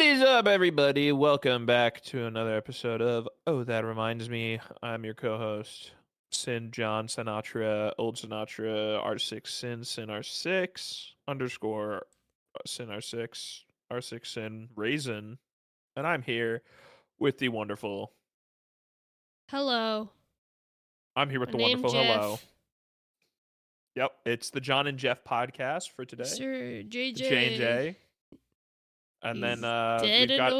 is up, everybody? Welcome back to another episode of Oh, That Reminds Me. I'm your co-host, Sin John Sinatra, Old Sinatra, R6 Sin, Sin R6, underscore Sin R6, R6 Sin Raisin. And I'm here with the wonderful. Hello. I'm here with My the name's wonderful hello. Jeff. Yep, it's the John and Jeff podcast for today. Sir The J and JJ. J. And He's then dead we've in got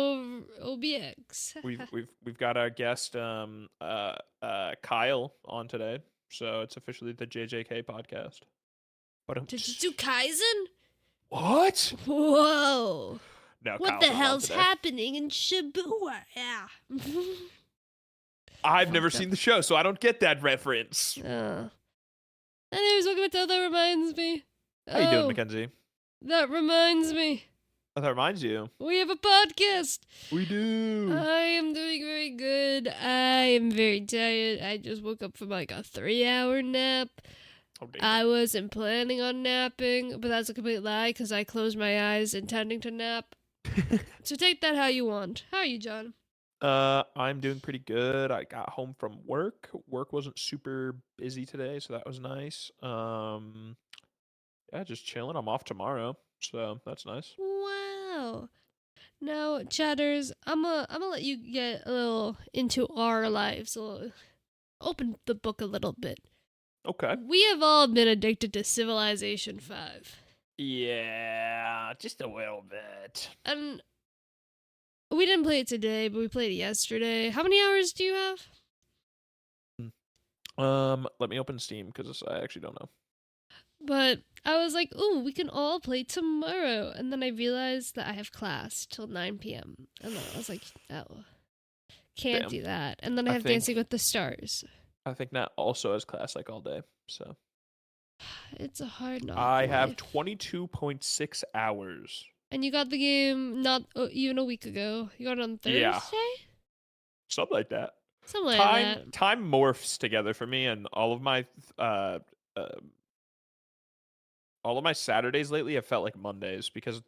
OBX. we've got our guest Kyle on today, so it's officially the JJK podcast. But Jujutsu Kaisen? what? Whoa. No, What Kyle's the not on hell's today. happening in Shibuya? Yeah. I've never Fucked up. seen the show, so I don't get that reference. Anyways, welcome to That Reminds Me. How you doing, Mckenzie? That reminds me. Oh, that reminds you. We have a podcast. We do. I am doing very good. I am very tired. I just woke up from like a 3-hour nap. Oh, damn. I wasn't planning on napping, but that's a complete lie because I closed my eyes intending to nap. So take that how you want. How are you, John? I'm doing pretty good. I got home from work. Work wasn't super busy today, so that was nice. Yeah, just chilling. I'm off tomorrow, so that's nice. Wow. Now, chatters, I'm gonna let you get a little into our lives. Open the book a little bit. Okay. We have all been addicted to Civilization 5. Yeah, just a little bit. And we didn't play it today, but we played it yesterday. How many hours do you have? Let me open Steam because I actually don't know. But I was like, ooh, we can all play tomorrow. And then I realized that I have class till 9 p.m. And then I was like, oh, can't Damn. do that. And then I have Dancing with the Stars. I think Nat also has class like all day, so. It's a hard knock I have life. 22.6 hours. And you got the game not even a week ago. You got it on Thursday? Yeah. Something like that. Something like that. Time morphs together for me, and all of my Saturdays lately have felt like Mondays because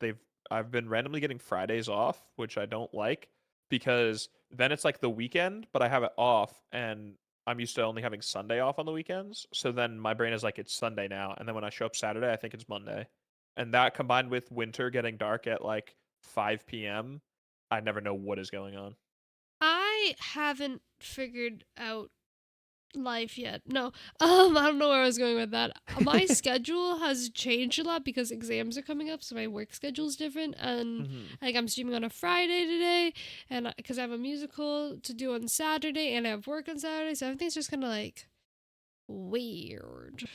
I've been randomly getting Fridays off, which I don't like because then it's like the weekend, but I have it off and I'm used to only having Sunday off on the weekends. So then my brain is like, it's Sunday now. And then when I show up Saturday, I think it's Monday. And that combined with winter getting dark at like 5 p.m., I never know what is going on. I haven't figured out life yet. No, I don't know where I was going with that. My schedule has changed a lot because exams are coming up, so my work schedule is different. And like I'm streaming on a Friday today, and because I have a musical to do on Saturday, and I have work on Saturday, so everything's just kind of like weird.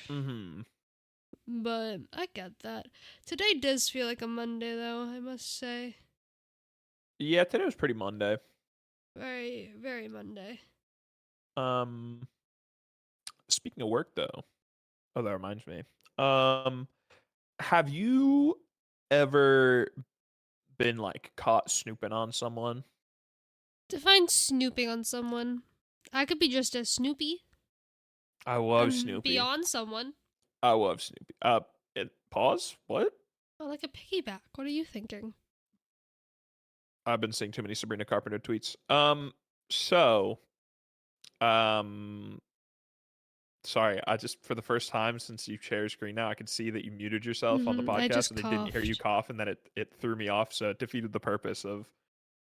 But I get that. Today does feel like a Monday, though, I must say. Yeah, today was pretty Monday. Very, very Monday. Speaking of work, though, oh, that reminds me. Have you ever been like caught snooping on someone? Define snooping on someone. I could be just as snoopy. I love and Snoopy. Be on someone. I love Snoopy. Pause. What? Oh, like a piggyback. What are you thinking? I've been seeing too many Sabrina Carpenter tweets. Sorry, I just for the first time since you share screen now, I could see that you muted yourself on the podcast and I didn't hear you cough, and then it threw me off, so it defeated the purpose of.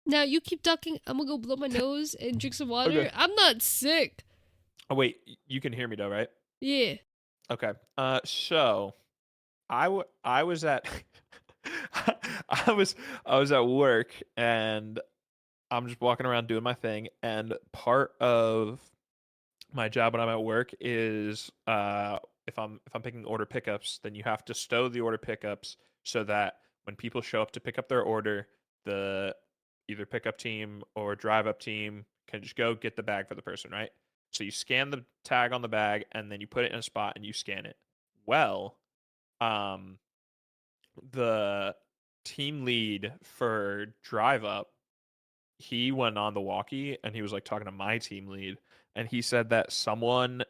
Now you keep talking. I'm gonna go blow my nose and drink some water. Okay. I'm not sick. Oh wait, you can hear me though, right? Yeah. Okay. So I was at I was at work and I'm just walking around doing my thing, and part of my job when I'm at work is if I'm picking order pickups, then you have to stow the order pickups so that when people show up to pick up their order, the either pickup team or drive up team can just go get the bag for the person, right? So you scan the tag on the bag and then you put it in a spot and you scan it. Well, the team lead for drive up, he went on the walkie and he was like talking to my team lead, and he said that someone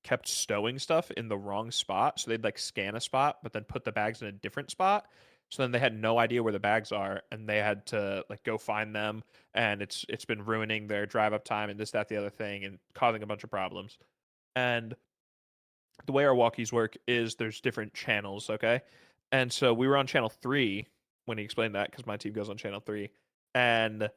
kept stowing stuff in the wrong spot. So they'd like scan a spot, but then put the bags in a different spot. So then they had no idea where the bags are, and they had to like go find them, and it's been ruining their drive up time and this, that, the other thing, and causing a bunch of problems. And the way our walkies work is there's different channels, okay? And so we were on channel 3 when he explained that, because my team goes on channel 3. And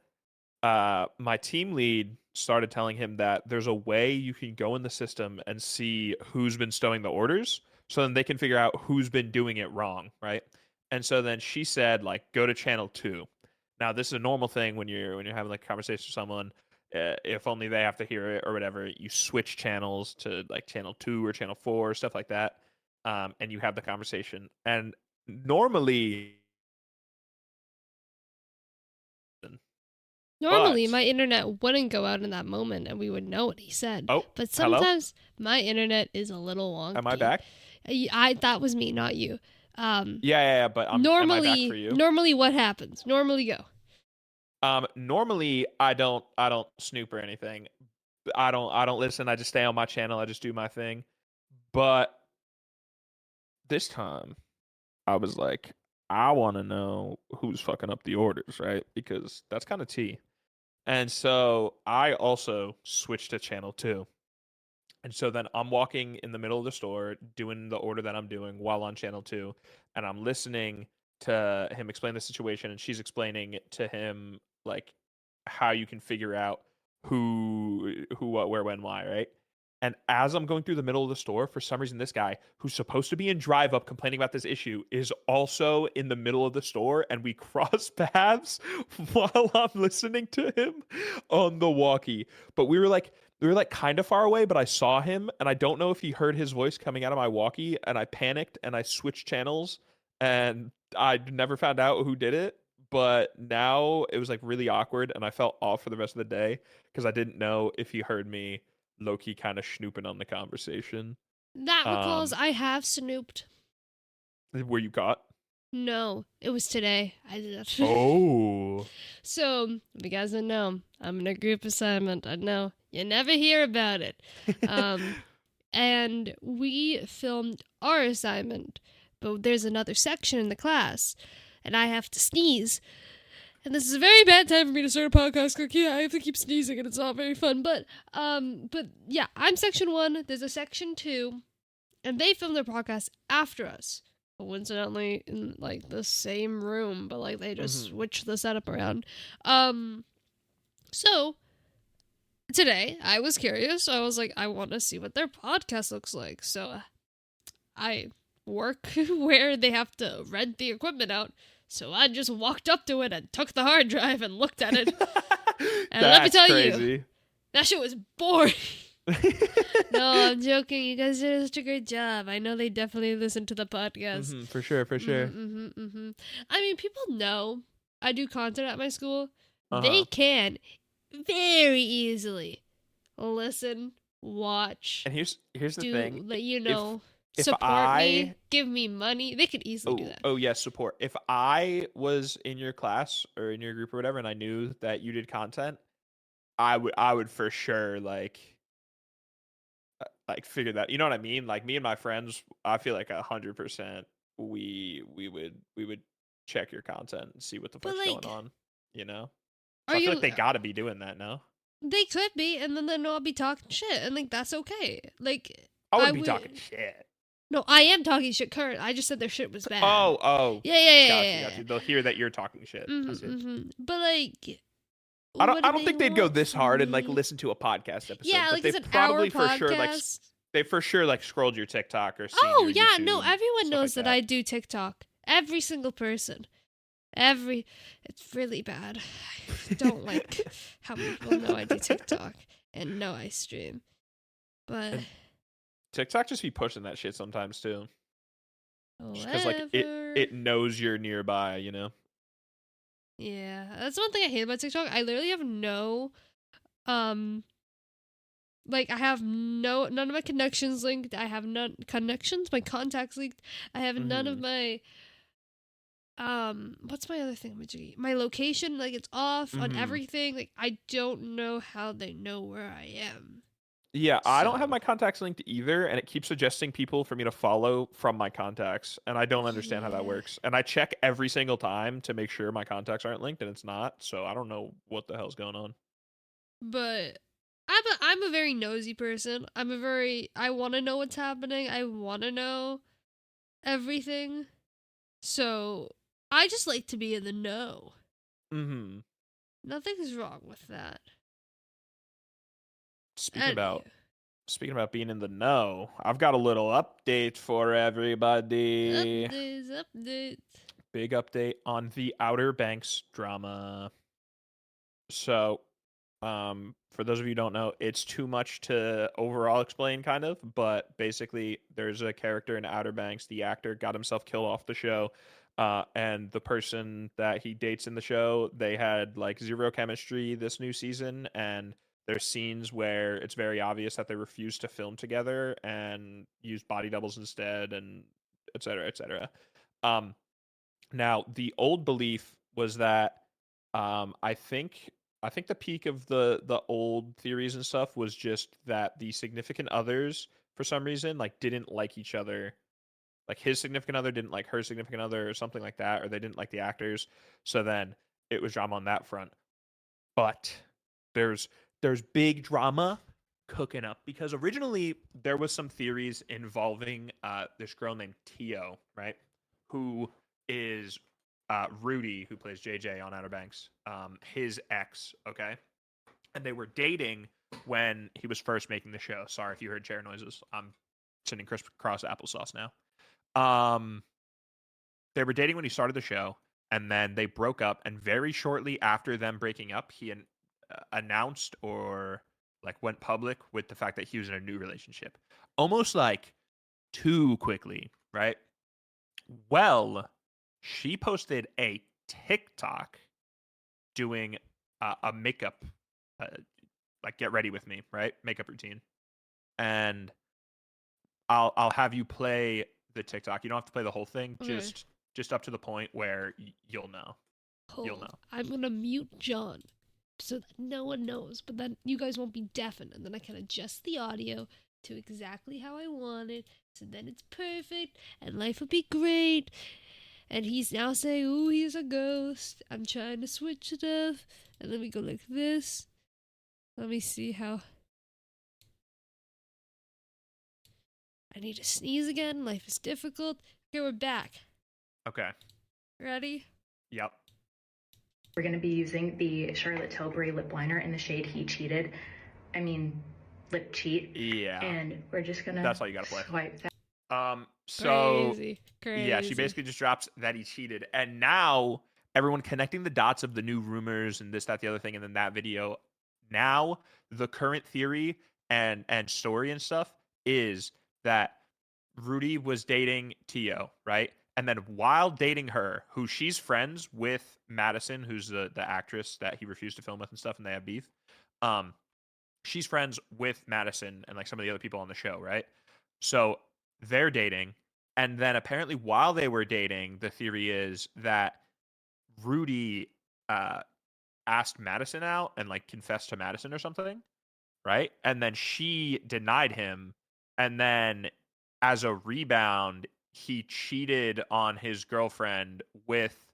my team lead started telling him that there's a way you can go in the system and see who's been stowing the orders, so then they can figure out who's been doing it wrong, right? And so then she said, like, go to channel 2. Now this is a normal thing when you're having like a conversation with someone. If only they have to hear it or whatever, you switch channels to like channel 2 or channel 4, stuff like that, and you have the conversation. And normally, Normally, but my internet wouldn't go out in that moment and we would know what he said. oh, But hello, sometimes my internet is a little am I wonky. back? That was me, not you. Yeah, but am I back for you? Normally what happens? Normally go. Normally I don't snoop or anything. I don't listen. I just stay on my channel. I just do my thing. But this time I was like, I want to know who's fucking up the orders, right? Because that's kind of tea. And so I also switched to channel 2. And so then I'm walking in the middle of the store doing the order that I'm doing while on channel 2, and I'm listening to him explain the situation, and she's explaining to him like how you can figure out who what where when why, right? And as I'm going through the middle of the store, for some reason this guy who's supposed to be in drive up complaining about this issue is also in the middle of the store, and we cross paths while I'm listening to him on the walkie. But we were like kind of far away, but I saw him, and I don't know if he heard his voice coming out of my walkie, and I panicked and I switched channels, and I never found out who did it. But now it was like really awkward, and I felt off for the rest of the day because I didn't know if he heard me low key kind of snooping on the conversation. That recalls Um, I have snooped. were you caught? No, it was today. I did that. Oh, So, if you guys don't know, I'm in a group assignment. I know you never hear about it. Um, and we filmed our assignment, but there's another section in the class, and I have to sneeze. And this is a very bad time for me to start a podcast. Like, yeah, I have to keep sneezing, and it's not very fun. But yeah, I'm section 1. There's a section 2, and they filmed their podcast after us. Coincidentally, in like the same room, but like they just mhm. switched the setup around. So today I was curious. I was like, I want to see what their podcast looks like. So I work where they have to rent the equipment out. So I just walked up to it and took the hard drive and looked at it. And let me That's tell you, crazy. that shit was boring. No, I'm joking. You guys did such a great job. I know they definitely listen to the podcast. For sure, for sure. I mean, people know I do content at my school. Uh They huh. can very easily listen, watch, And here's the do, thing. let you If know, if support me, I give me money. They could easily do that. oh yes, support. If I was in your class or in your group or whatever, and I knew that you did content, I would for sure like figure that. You know what I mean? Like me and my friends, I feel like 100% we would check your content and see what the But fuck's going like, on. You know. are So I feel like you? they gotta be doing that now. They could be, and then they know I'll be talking shit, and like that's okay. Like I I wouldn't be talking would. shit. No, I am talking shit. Current. I just said their shit was bad. Oh, Yeah, yeah, yeah, got you, yeah. got you. They'll hear that you're talking shit. I see. But like, I don't what I do don't they think they'd go want this from hard and like me? listen to a podcast episode, Yeah, but like they it's an hour probably for sure podcast. they for sure like scrolled your TikTok or seen Oh your yeah, no, YouTube, everyone stuff knows like that that. I do TikTok. Every single person. It's really bad. I don't like how people know I do TikTok and know I stream. But And TikTok just be pushing that shit sometimes too. Just cuz like it whatever. it knows you're nearby, you know. Yeah, that's one thing I hate about TikTok. I literally have no um like I have none of my connections linked. I have none connections, my contacts linked. I have none of Mhm. my what's my other thing? My location, like it's off on Mhm. everything. Like I don't know how they know where I am. Yeah, I don't have So my contacts linked either, and it keeps suggesting people for me to follow from my contacts, and I don't understand how that yeah, works. And I check every single time to make sure my contacts aren't linked, and it's not. So I don't know what the hell's going on. but I'm a very nosy person. I want to know what's happening. I want to know everything. So I just like to be in the know. Hmm. Nothing's wrong with that. Speaking Anywho, about speaking about being in the know, I've got a little update for everybody. updates. Big update on the Outer Banks drama. So, for those of you who don't know, it's too much to overall explain, kind of. But basically, there's a character in Outer Banks. The actor got himself killed off the show, and the person that he dates in the show, they had like zero chemistry this new season, and there's scenes where it's very obvious that they refuse to film together and use body doubles instead, and et cetera, et cetera. Um, Now, the old belief was that I think the peak of the old theories and stuff was just that the significant others for some reason like didn't like each other. Like his significant other didn't like her significant other or something like that, or they didn't like the actors. So then it was drama on that front. But there's there's big drama cooking up because originally there was some theories involving this girl named Tio, right? Who is Rudy, who plays JJ on Outer Banks, his ex, okay? And they were dating when he was first making the show. Sorry if you heard chair noises. I'm sending crisscross applesauce now. Um, they were dating when he started the show, and then they broke up. And very shortly after them breaking up, he announced or like went public with the fact that he was in a new relationship, almost like too quickly, right? Well, she posted a TikTok doing a makeup, uh, like get ready with me, right? Makeup routine, and I'll have you play the TikTok. You don't have to play the whole thing, Okay. just up to the point where you'll know. You'll Hold. know. I'm gonna mute John so that no one knows, but then you guys won't be deafened, and then I can adjust the audio to exactly how I want it, so then it's perfect, and life will be great. And he's now saying, "Ooh, he's a ghost." I'm trying to switch stuff, and then we go like this. Let me see how. I need to sneeze again. Life is difficult. Okay, we're back. Okay. Ready? Yep. We're going to be using the Charlotte Tilbury lip liner in the shade He Cheated. I mean, lip cheat. Yeah. And we're just going to That's all you gotta play. swipe that. So Crazy. yeah, she basically just drops that he cheated, and now everyone connecting the dots of the new rumors and this, that, the other thing, and then that video. Now the current theory and story and stuff is that Rudy was dating Tio, right? And then while dating her, who she's friends with Madison, who's the actress that he refused to film with and stuff, and they have beef. Um, she's friends with Madison and like some of the other people on the show, right? So they're dating. And then apparently while they were dating, the theory is that Rudy asked Madison out and like confessed to Madison or something, right? And then she denied him. And then as a rebound, he cheated on his girlfriend with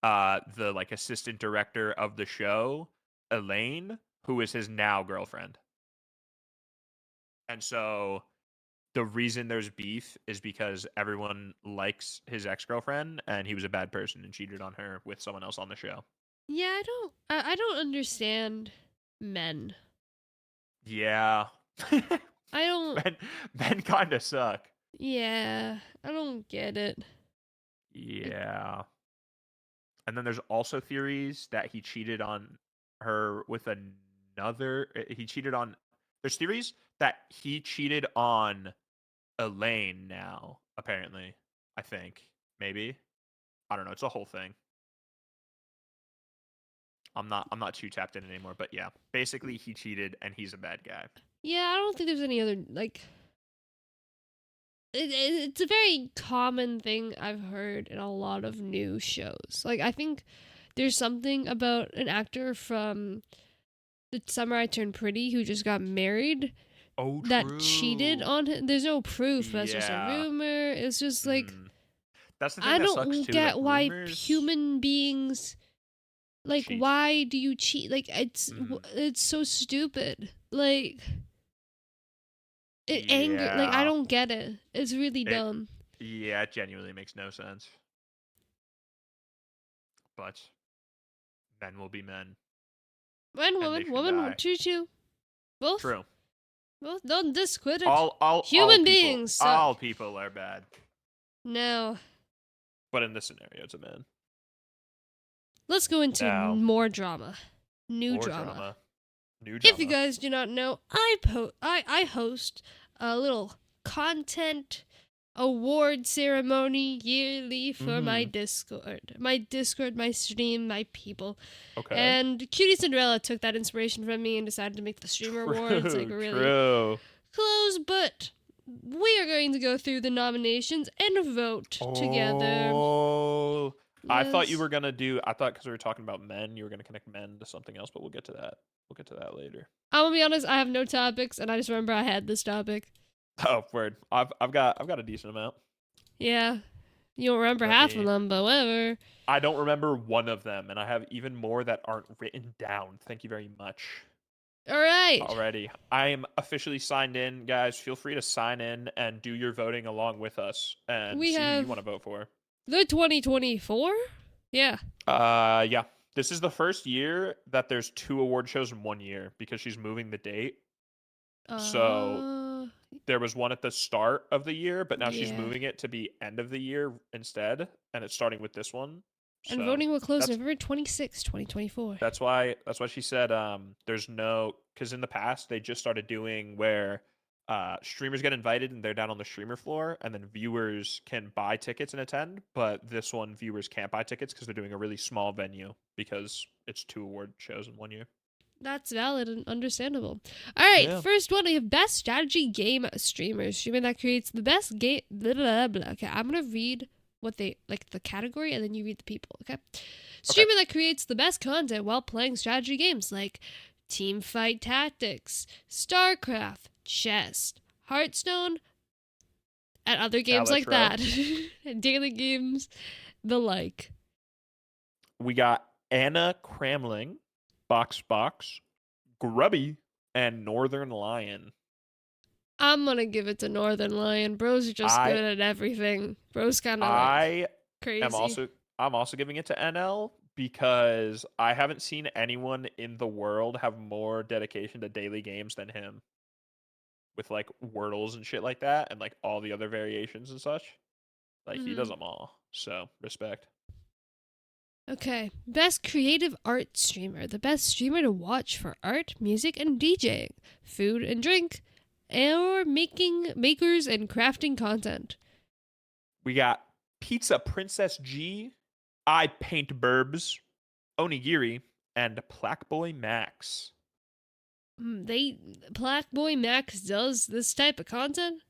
the like assistant director of the show, Elaine, who is his now girlfriend. And so the reason there's beef is because everyone likes his ex-girlfriend and he was a bad person and cheated on her with someone else on the show. Yeah, I don't understand men. Yeah. I don't. Men kind of suck. Yeah, I don't get it. Yeah. And then there's also theories that he cheated on her with another. He cheated on. There's theories that he cheated on Elaine now, apparently. I think. Maybe. I don't know. It's a whole thing. I'm not too tapped in anymore, but yeah. Basically he cheated and he's a bad guy. Yeah, I don't think there's any other like. It's a very common thing I've heard in a lot of new shows. Like I think there's something about an actor from The Summer I Turned Pretty who just got married Oh, that cheated true. on him. There's no proof, but that's just a Yeah. rumor. It's just like That's the thing I that sucks don't too. Is like get why rumors human beings like cheat. why do you cheat? Like it's so stupid. Like it anger like I Yeah. don't get it. It's really It dumb. yeah, it genuinely makes no sense. But men will be men, Man, and they woman, should woman, die. choo. Both, True. both don't discredit All human people beings all suck. people are bad. Now, But in this scenario, it's a man. let's go into Now, more drama. New more drama. drama. New If you drama. guys do not know, I host a little content award ceremony yearly for my Discord. My Discord, my stream, my people. Okay. And Cutie Cinderella took that inspiration from me and decided to make the streamer awards like really True. close, but we are going to go through the nominations and vote together. Oh, I thought you Yes. were gonna do. I thought because we were talking about men, you were gonna connect men to something else. But we'll get to that. We'll get to that later. I'm gonna be honest, I have no topics, and I just remember I had this topic. Oh, word. I've got a decent amount. Yeah. You don't remember half of them, but whatever. I don't remember one of them, and I have even more that aren't written down. Thank you very much. All right. Already, I am officially signed in, guys. Feel free to sign in and do your voting along with us, and We see who have- you want to vote for. The 2024? Yeah. Yeah. This is the first year that there's 2 award shows in 1 year because she's moving the date. So there was one at the start of the year, but now she's Yeah. moving it to be end of the year instead, and it's starting with this one. And So voting will close that's- November 26, 2024. That's why she said there's no, because in the past they just started doing where streamers get invited and they're down on the streamer floor, and then viewers can buy tickets and attend. But this one, viewers can't buy tickets because they're doing a really small venue because it's 2 award shows in 1 year. That's valid and understandable. All right, Yeah. first one, we have best strategy game streamers. Streamer that creates the best game. Blah, blah, blah. Okay, I'm gonna read what they like the category, and then you read the people. Okay. Streamer that creates the best content while playing strategy games like Team Fight Tactics, StarCraft, Chess, Hearthstone, and other games like that. Daily games, the like. We got Anna Cramling, Box, Grubby, and Northern Lion. I'm gonna give it to Northern Lion. Bro's just good at everything. Bro's kind of like crazy. I'm also giving it to NL because I haven't seen anyone in the world have more dedication to daily games than him. With like Wordles and shit like that, and like all the other variations and such. Like he does them all. So respect. Okay, best creative art streamer. The best streamer to watch for art, music, and DJing, food and drink, or makers and crafting content. We got Pizza Princess G, I Paint Burbs, Onigiri, and Plaque Boy Max. Plaque Boy Max does this type of content?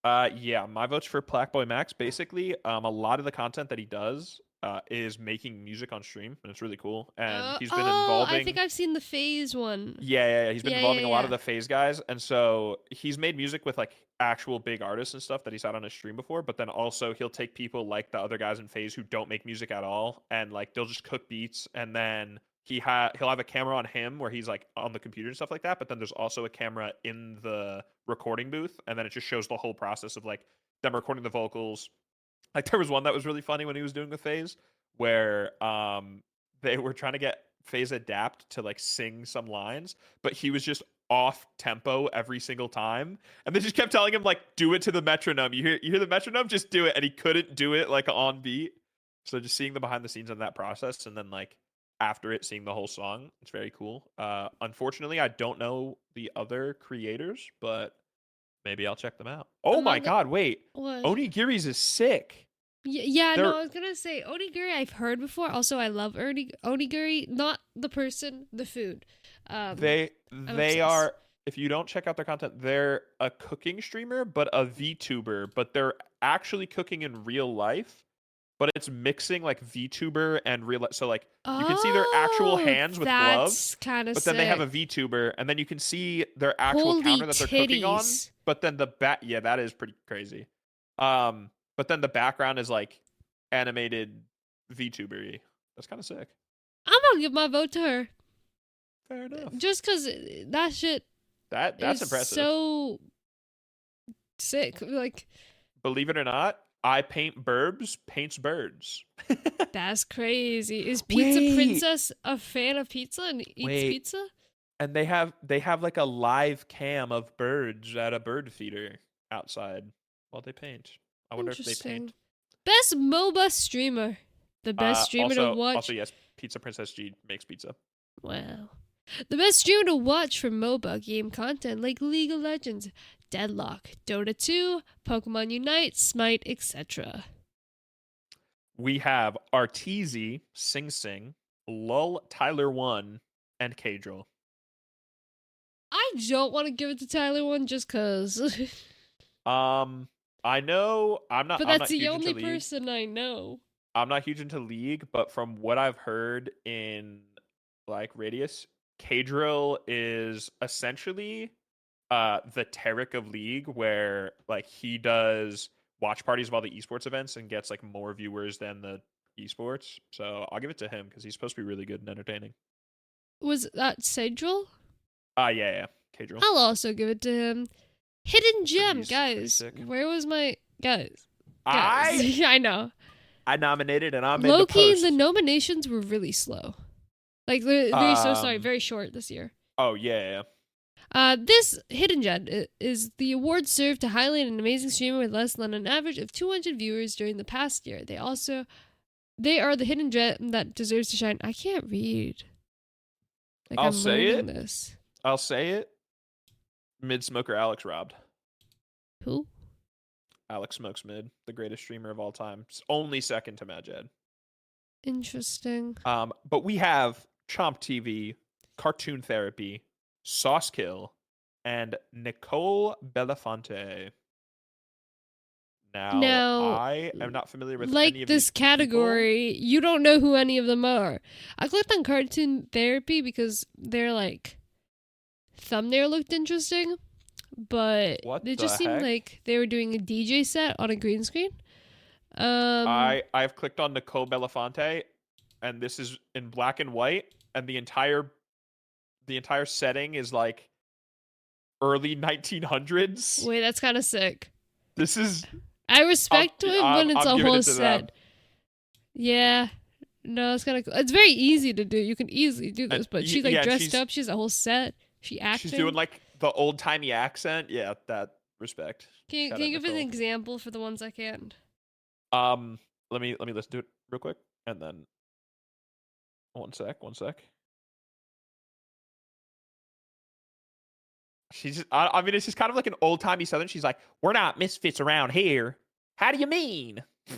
Yeah, my vote's for Plaque Boy Max. Basically, a lot of the content that he does is making music on stream, and it's really cool. And he's been involving. I think I've seen the Phase one. Yeah. He's been involving a lot of yeah. the Phase guys, and so he's made music with like actual big artists and stuff that he's had on his stream before. But then also he'll take people like the other guys in Phase who don't make music at all, and like they'll just cook beats, and then he'll have a camera on him where he's like on the computer and stuff like that. But then there's also a camera in the recording booth, and then it just shows the whole process of like them recording the vocals. Like there was one that was really funny when he was doing the Phase where they were trying to get Phase Adapt to like sing some lines, but he was just off tempo every single time, and they just kept telling him like do it to the metronome. You hear the metronome, just do it, and he couldn't do it like on beat. So just seeing the behind the scenes on that process, and then like after it seeing the whole song, it's very cool. Unfortunately, I don't know the other creators, but maybe I'll check them out. Oh my god, wait. What? Onigiri's is sick. Yeah, no, I was gonna say onigiri I've heard before. Also, I love onigiri, not the person, the food. They are, if you don't check out their content, they're a cooking streamer, but a VTuber, but they're actually cooking in real life, but it's mixing like VTuber and real. So like you can see their actual hands with gloves, that's kind of but sick. then they have a VTuber, and then you can see their actual Holy counter that they're cooking on. titties. But then yeah, that is pretty crazy. But then the background is like animated VTuber-y. That's kind of sick. I'm gonna give my vote to her. Fair enough. Just because that shit That's is impressive. so sick. Like, Believe it or not, I paint burbs, paints birds. that's crazy. Is Pizza Wait. Princess a fan of pizza and eats Wait. pizza? And they have like a live cam of birds at a bird feeder outside while they paint. I wonder if they Interesting. paint. Best MOBA streamer. The best streamer to watch. Also, yes, Pizza Princess G makes pizza. Wow. The best streamer to watch for MOBA game content like League of Legends, Deadlock, Dota 2, Pokemon Unite, Smite, etc. We have Arteezy, Sing Sing, Lul, Tyler 1, and Kadrill. I don't want to give it to Tyler one just cause. I know I'm not. But I'm that's not the huge only into League. person I know. I'm not huge into League, but from what I've heard in like Radius, Kadrill is essentially the Tarek of League, where like he does watch parties of all the esports events and gets like more viewers than the esports. So I'll give it to him because he's supposed to be really good and entertaining. Was that Cedral? Yeah, Kadrill. I'll also give it to him. Hidden Gem, He's guys. sick. Where was my guys? I I know. nominated and I'm in Loki, the the post. nominations were really slow. Like they're very so sorry, very short this year. Oh yeah. This Hidden Gem is the award served to highlight an amazing streamer with less than an average of 200 viewers during the past year. They are the hidden gem that deserves to shine. I can't read. Like I'll I'm say learning it. this. I'll say it. Mid smoker Alex robbed. Who? Alex smokes mid, the greatest streamer of all time. Only second to Majed. Interesting. But we have Chomp TV, Cartoon Therapy, Sauce Kill, and Nicole Belafonte. Now, I am not familiar with like any of this these category. You don't know who any of them are. I clicked on Cartoon Therapy because their like thumbnail looked interesting, but What it just the seemed heck? like they were doing a DJ set on a green screen. I've clicked on Nicole Belafonte, and this is in black and white, and the entire setting is like early 1900s. Wait, that's kind of sick. This is I respect it when it's I'm a giving whole it to them. set. Yeah. No, it's kind of cool. It's very easy to do. You can easily do this, but she's like yeah, dressed she's- up. She has a whole set. She acting. She's doing like the old timey accent. Yeah, that respect. Can Shout you out give an Nicole. example for the ones I can't? Let me listen to it real quick, and then one sec. She's just, I mean, it's just kind of like an old timey Southern. She's like, "We're not misfits around here." How do you mean? How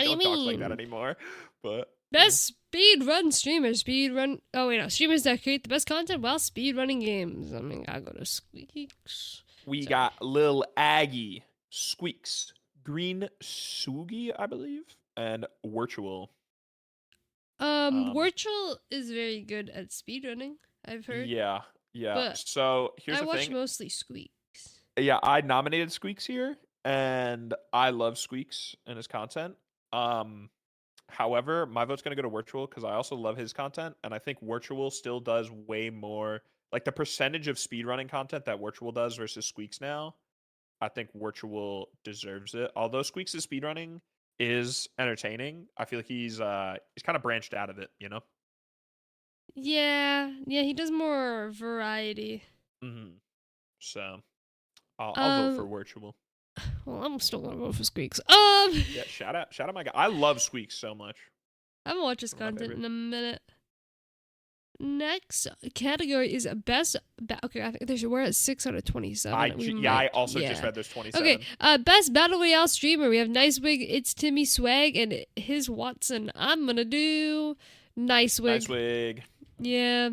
do you Don't talk like mean? that anymore. But Best speed run streamer. Speed run. Oh wait, no. Streamers that create the best content while speed running games. I mean, I go to Squeaks. we So- got Lil Aggie, Squeaks, Green Sugi, I believe, and Virtual. Virtual is very good at speed running. I've heard. Yeah. But So here's I the watch thing. mostly Squeaks. Yeah, I nominated Squeaks here, and I love Squeaks and his content. However, my vote's gonna go to Virtual because I also love his content, and I think Virtual still does way more. Like the percentage of speedrunning content that Virtual does versus Squeaks now, I think Virtual deserves it. Although Squeaks' speedrunning is entertaining, I feel like he's kind of branched out of it, you know. Yeah, he does more variety. Mm-hmm. So I'll vote for Um, Virtual. Well, I'm still gonna vote for Squeaks. Yeah, shout out my guy. I love Squeaks so much. I haven't watched his One of my content favorite. in a minute. Next category is best. Okay, I think we're at 6 out of 27. I also just read there's 27. Okay, best battle royale streamer. We have Nicewig, It's Timmy Swag, and his Watson. I'm gonna do Nicewig. Nice wig. Yeah,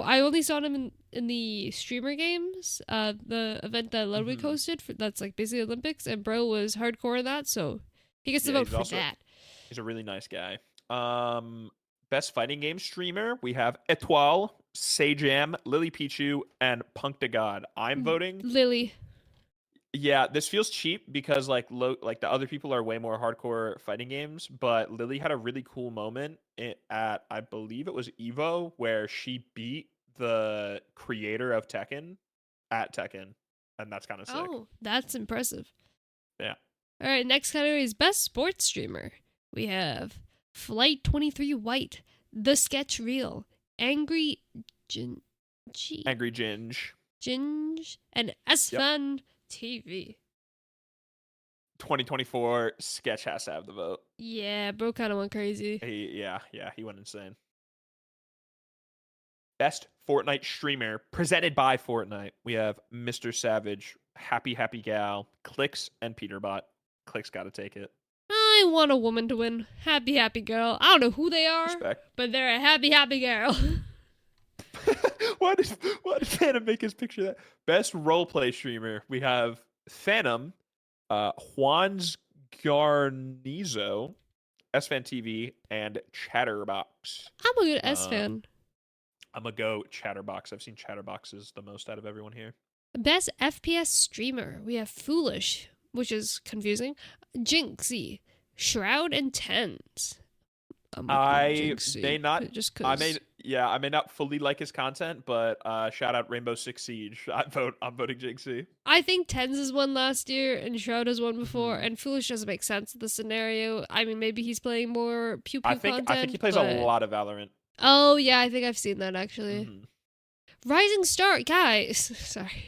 I only saw him in the streamer games. The event that Ludwig Mhm. hosted. That's like basically Olympics, and bro was hardcore in that, so he gets to Yeah, vote he's for also- that. He's a really nice guy. Best fighting game streamer, we have Etoile, Sajam, Lily Pichu, and Punk to God. I'm voting. Lily. Yeah, this feels cheap because like the other people are way more hardcore fighting games, but Lily had a really cool moment at I believe it was Evo where she beat the creator of Tekken at Tekken, and that's kind of sick. Oh, that's impressive. Yeah. All right, next category is best sports streamer. We have Flight 23 White, The Sketch Reel, Angry Angry Ginge. Ginge, and Esfan TV. 2024 Sketch has to have the vote. Yeah, bro kind of went crazy. He went insane. Best Fortnite streamer presented by Fortnite. We have Mr. Savage, Happy Gal, Clicks, and Peterbot. Clicks got to take it. I want a woman to win. Happy girl. I don't know who they are, Respect. but they're a happy girl. Why did Phantom make his picture that? Best roleplay streamer. We have Phantom, Juan's Garnizo, SFan TV, and Chatterbox. I'm a good S-fan. I'm gonna go Chatterbox. I've seen Chatterboxes the most out of everyone here. Best FPS streamer. We have Foolish, which is confusing, Jinxie, Shroud, and Tens. I may not fully like his content, but shout out Rainbow Six Siege. I'm voting Jinxie. I think Tens has won last year and Shroud has won before, and Foolish doesn't make sense in the scenario. I mean, maybe he's playing more pew pew content. I think he plays a lot of Valorant. Oh yeah, I think I've seen that actually. Mm-hmm. Rising Star, guys. Sorry.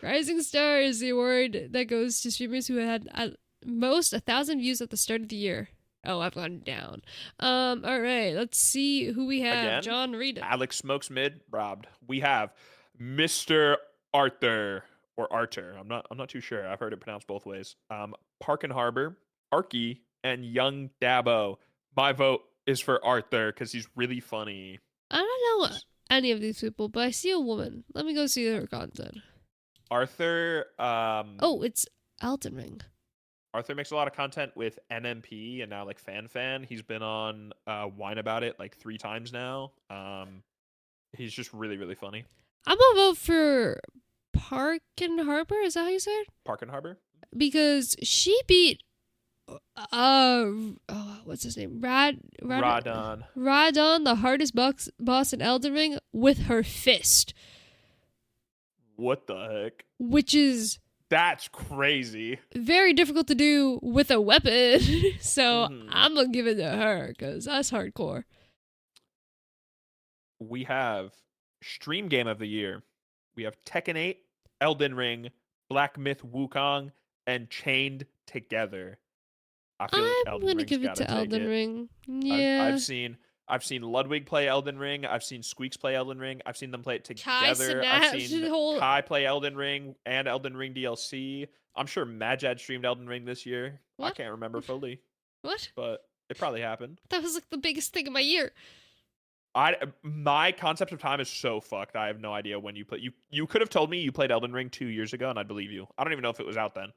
Rising Star is the award that goes to streamers who had at most 1,000 views at the start of the year. Oh, I've gone down. All right, let's see who we have. Again, John, read it. Alex Smokes mid, robbed. We have Mr. Arthur or Arthur. I'm not too sure. I've heard it pronounced both ways. Park and Harbor, Arky, and Young Dabo. My vote is for Arthur because he's really funny. I don't know any of these people, but I see a woman. Let me go see her content. Arthur. Oh, it's Elden Ring. Arthur makes a lot of content with NMP and now like Fan. He's been on Whine About It like 3 times now. He's just really, really funny. I'm gonna vote for Park and Harbor. Is that how you say it? Park and Harbor? Because she beat what's his name? Radon. Radon, the hardest boss in Elden Ring, with her fist. What the heck? Which is... That's crazy. Very difficult to do with a weapon. So I'm going to give it to her because that's hardcore. We have Stream Game of the Year. We have Tekken 8, Elden Ring, Black Myth Wukong, and Chained Together. I feel like I'm going to give it to Elden Ring. Yeah. I've seen Ludwig play Elden Ring. I've seen Squeaks play Elden Ring. I've seen them play it together. I've seen Kai play Elden Ring and Elden Ring DLC. I'm sure Majad streamed Elden Ring this year. What? I can't remember fully. What? But it probably happened. That was like the biggest thing of my year. My concept of time is so fucked. I have no idea when you play. You could have told me you played Elden Ring 2 years ago, and I'd believe you. I don't even know if it was out then.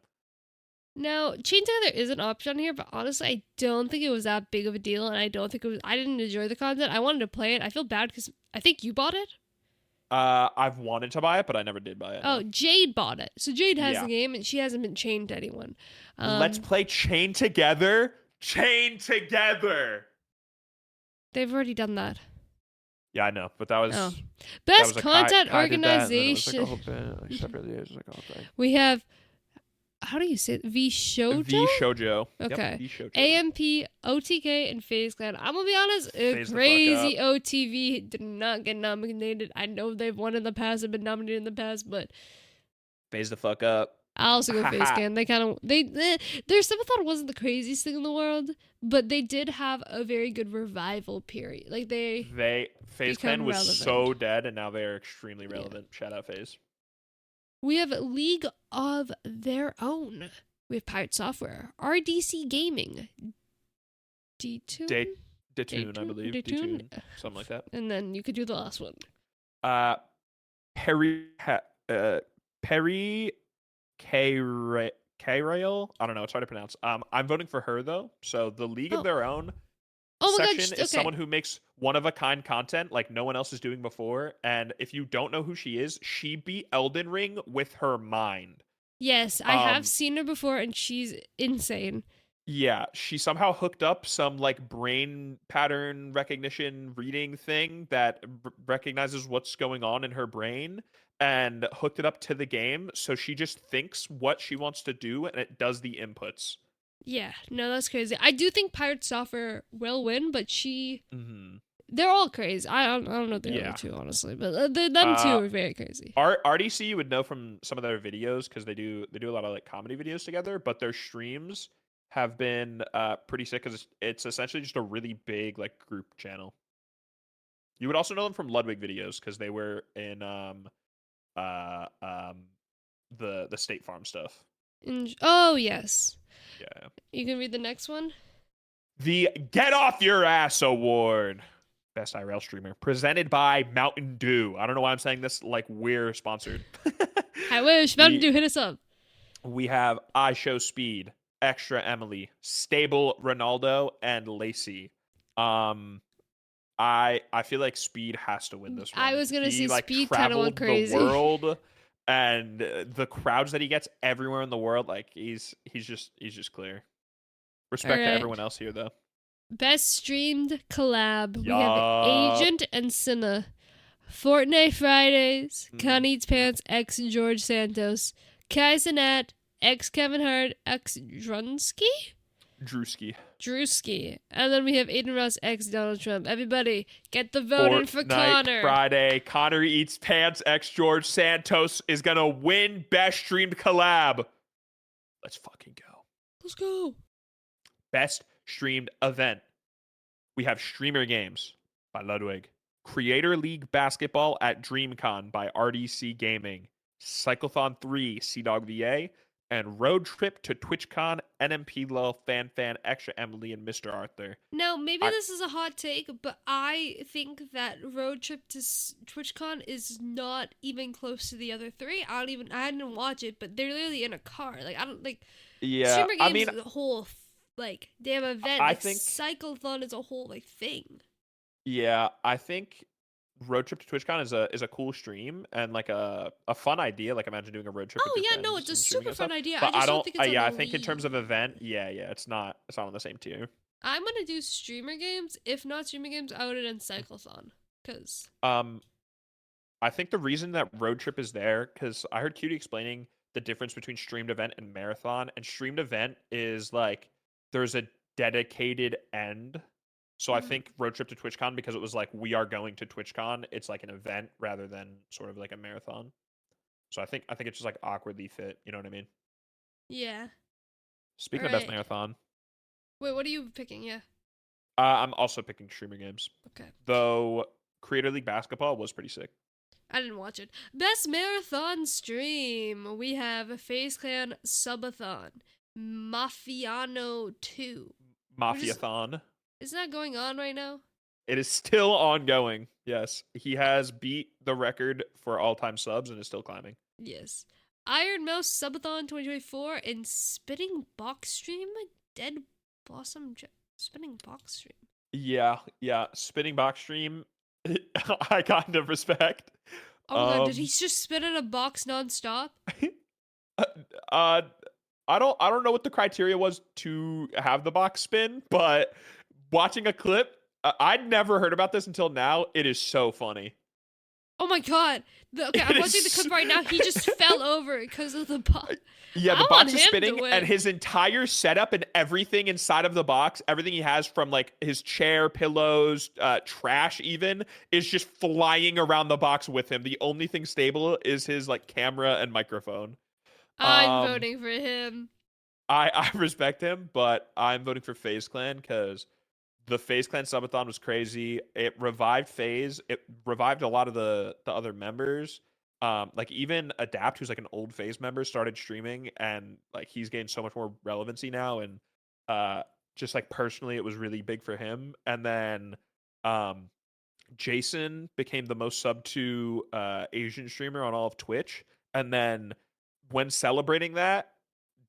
Now, Chain Together is an option here, but honestly, I don't think it was that big of a deal, and I don't think it was. I didn't enjoy the content. I wanted to play it. I feel bad because I think you bought it. I've wanted to buy it, but I never did buy it. Oh, no. Jade bought it, so Jade has the game, and she hasn't been chained to anyone. Let's play Chain Together. Chain Together. They've already done that. Yeah, I know, but that was best content organization. We have. How do you say it? V-Shoujo? V-Shoujo. Okay. Yep, V-Shoujo. AMP, OTK, and FaZe Clan. I'm going to be honest, crazy OTV did not get nominated. I know they've won in the past, have been nominated in the past, but... FaZe the fuck up. I also go FaZe Clan. They kind of... Their Subathon wasn't the craziest thing in the world, but they did have a very good revival period. Like, FaZe Clan was relevant. So dead, and now they're extremely relevant. Yeah. Shout out FaZe. We have League of Their Own. We have Pirate Software, RDC Gaming, D-Tune, I believe. D-Tune, something like that. And then you could do the last one. Perry K-Rail. I don't know. It's hard to pronounce. I'm voting for her though. So the League of Oh, Their Own oh my god. section is Okay. someone who makes one of a kind content like no one else is doing before. And if you don't know who she is, she beat Elden Ring with her mind. Yes, I have seen her before, and she's insane. Yeah, she somehow hooked up some like brain pattern recognition reading thing that recognizes what's going on in her brain and hooked it up to the game. So she just thinks what she wants to do and it does the inputs. Yeah, no, that's crazy. I do think Pirate Software will win, but Mm-hmm. they're all crazy. I don't know the Yeah. other two, honestly, but them two are very crazy. RDC you would know from some of their videos because they do a lot of like comedy videos together, but their streams have been pretty sick because it's essentially just a really big like group channel. You would also know them from Ludwig videos because they were in uh um the State Farm stuff. Oh yes, Yeah. you can read the next one. The Get Off Your Ass Award. Best IRL streamer. Presented by Mountain Dew. I don't know why I'm saying this like we're sponsored. I wish Mountain Dew hit us up. We have I Show Speed, Extra Emily, Stable Ronaldo, and Lacey. I feel like Speed has to win this one. I was gonna say like Speed kind of went crazy. The world and the crowds that he gets everywhere in the world, like he's just clear. Respect to everyone else here though. Best streamed collab. Yup. We have Agent and Cinna. Fortnite Fridays. Con Eats Pants X George Santos. Kaizenat X Kevin Hart X Drewski. And then we have Aiden Ross X Donald Trump. Everybody, get the vote in for Connor. Friday. Connor Eats Pants X George Santos is gonna win best streamed collab. Let's fucking go. Let's go. Best streamed event. We have Streamer Games by Ludwig. Creator League Basketball at DreamCon by RDC Gaming. Cyclothon 3 CDawg VA. And Road Trip to TwitchCon, NMP Lil, Fan, Extra Emily, and Mr. Arthur. Now, maybe this is a hot take, but I think that Road Trip to TwitchCon is not even close to the other three. I didn't watch it, but they're literally in a car. Like, I don't, like, yeah, Streamer Games is a whole, like, damn event. I like, think Cyclothon is a whole, like, thing. Yeah, I think Road Trip to TwitchCon is a cool stream and like a fun idea. Like imagine doing a road trip. Oh with your yeah, no, friends it's a and streaming super and fun stuff. idea. But I just don't think it's on I the think in terms of league. event, it's not on the same tier. I'm gonna do Streamer Games. If not Streamer Games, I would have done Cyclothon. Cause I think the reason that Road Trip is there because I heard Cutie explaining the difference between streamed event and marathon. And streamed event is like there's a dedicated end. So I think Road Trip to TwitchCon, because it was like we are going to TwitchCon, it's like an event rather than sort of like a marathon. So I think it's just like awkwardly fit. You know what I mean? yeah. Speaking of best marathon, Wait, what are you picking? Yeah. I'm also picking Streamer Games. Okay. Though Creator League Basketball was pretty sick. I didn't watch it. Best marathon stream. We have FaZe Clan Subathon, Mafiano 2. Mafiathon. Isn't that going on right now? It is still ongoing. Yes. He has beat the record for all-time subs and is still climbing. Yes. Iron Mouse Subathon 2024 and Spinning Box Stream? Dead Blossom Spinning Box Stream. Yeah. Spinning box stream. I kind of respect. Oh my god, did he just spin in a box nonstop? I don't know what the criteria was to have the box spin, but watching a clip, I'd never heard about this until now. It is so funny. Oh my god. I'm watching the clip right now. He just fell over because of the box. Yeah, the box is spinning, and his entire setup and everything inside of the box, everything he has from like his chair, pillows, trash even, is just flying around the box with him. The only thing stable is his like camera and microphone. I'm voting for him. I respect him, but I'm voting for FaZe Clan because the FaZe Clan Subathon was crazy. It revived FaZe. It revived a lot of the other members. Like even Adapt, who's like an old FaZe member, started streaming, and like he's gained so much more relevancy now. And just like personally, it was really big for him. And then Jason became the most sub to Asian streamer on all of Twitch. And then when celebrating that,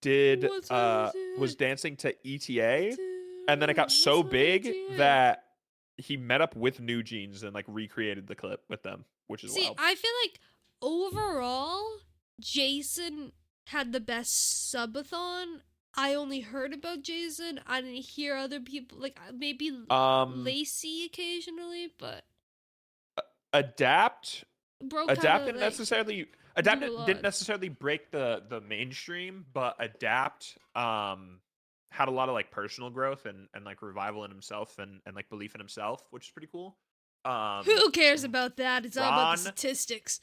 did What's up, was dude? dancing to ETA, and then it got Dude, so what's up, big dude? that he met up with New Jeans and like recreated the clip with them, which is See, wild. I feel like overall, Jason had the best subathon. I only heard about Jason. I didn't hear other people, like maybe Um, Lacey occasionally, but adapt bro kind adapt of didn't like necessarily do a lot. break the mainstream, but adapt had a lot of like personal growth and like revival in himself and like belief in himself, which is pretty cool. Um, Who cares about that? It's all about the Ron statistics.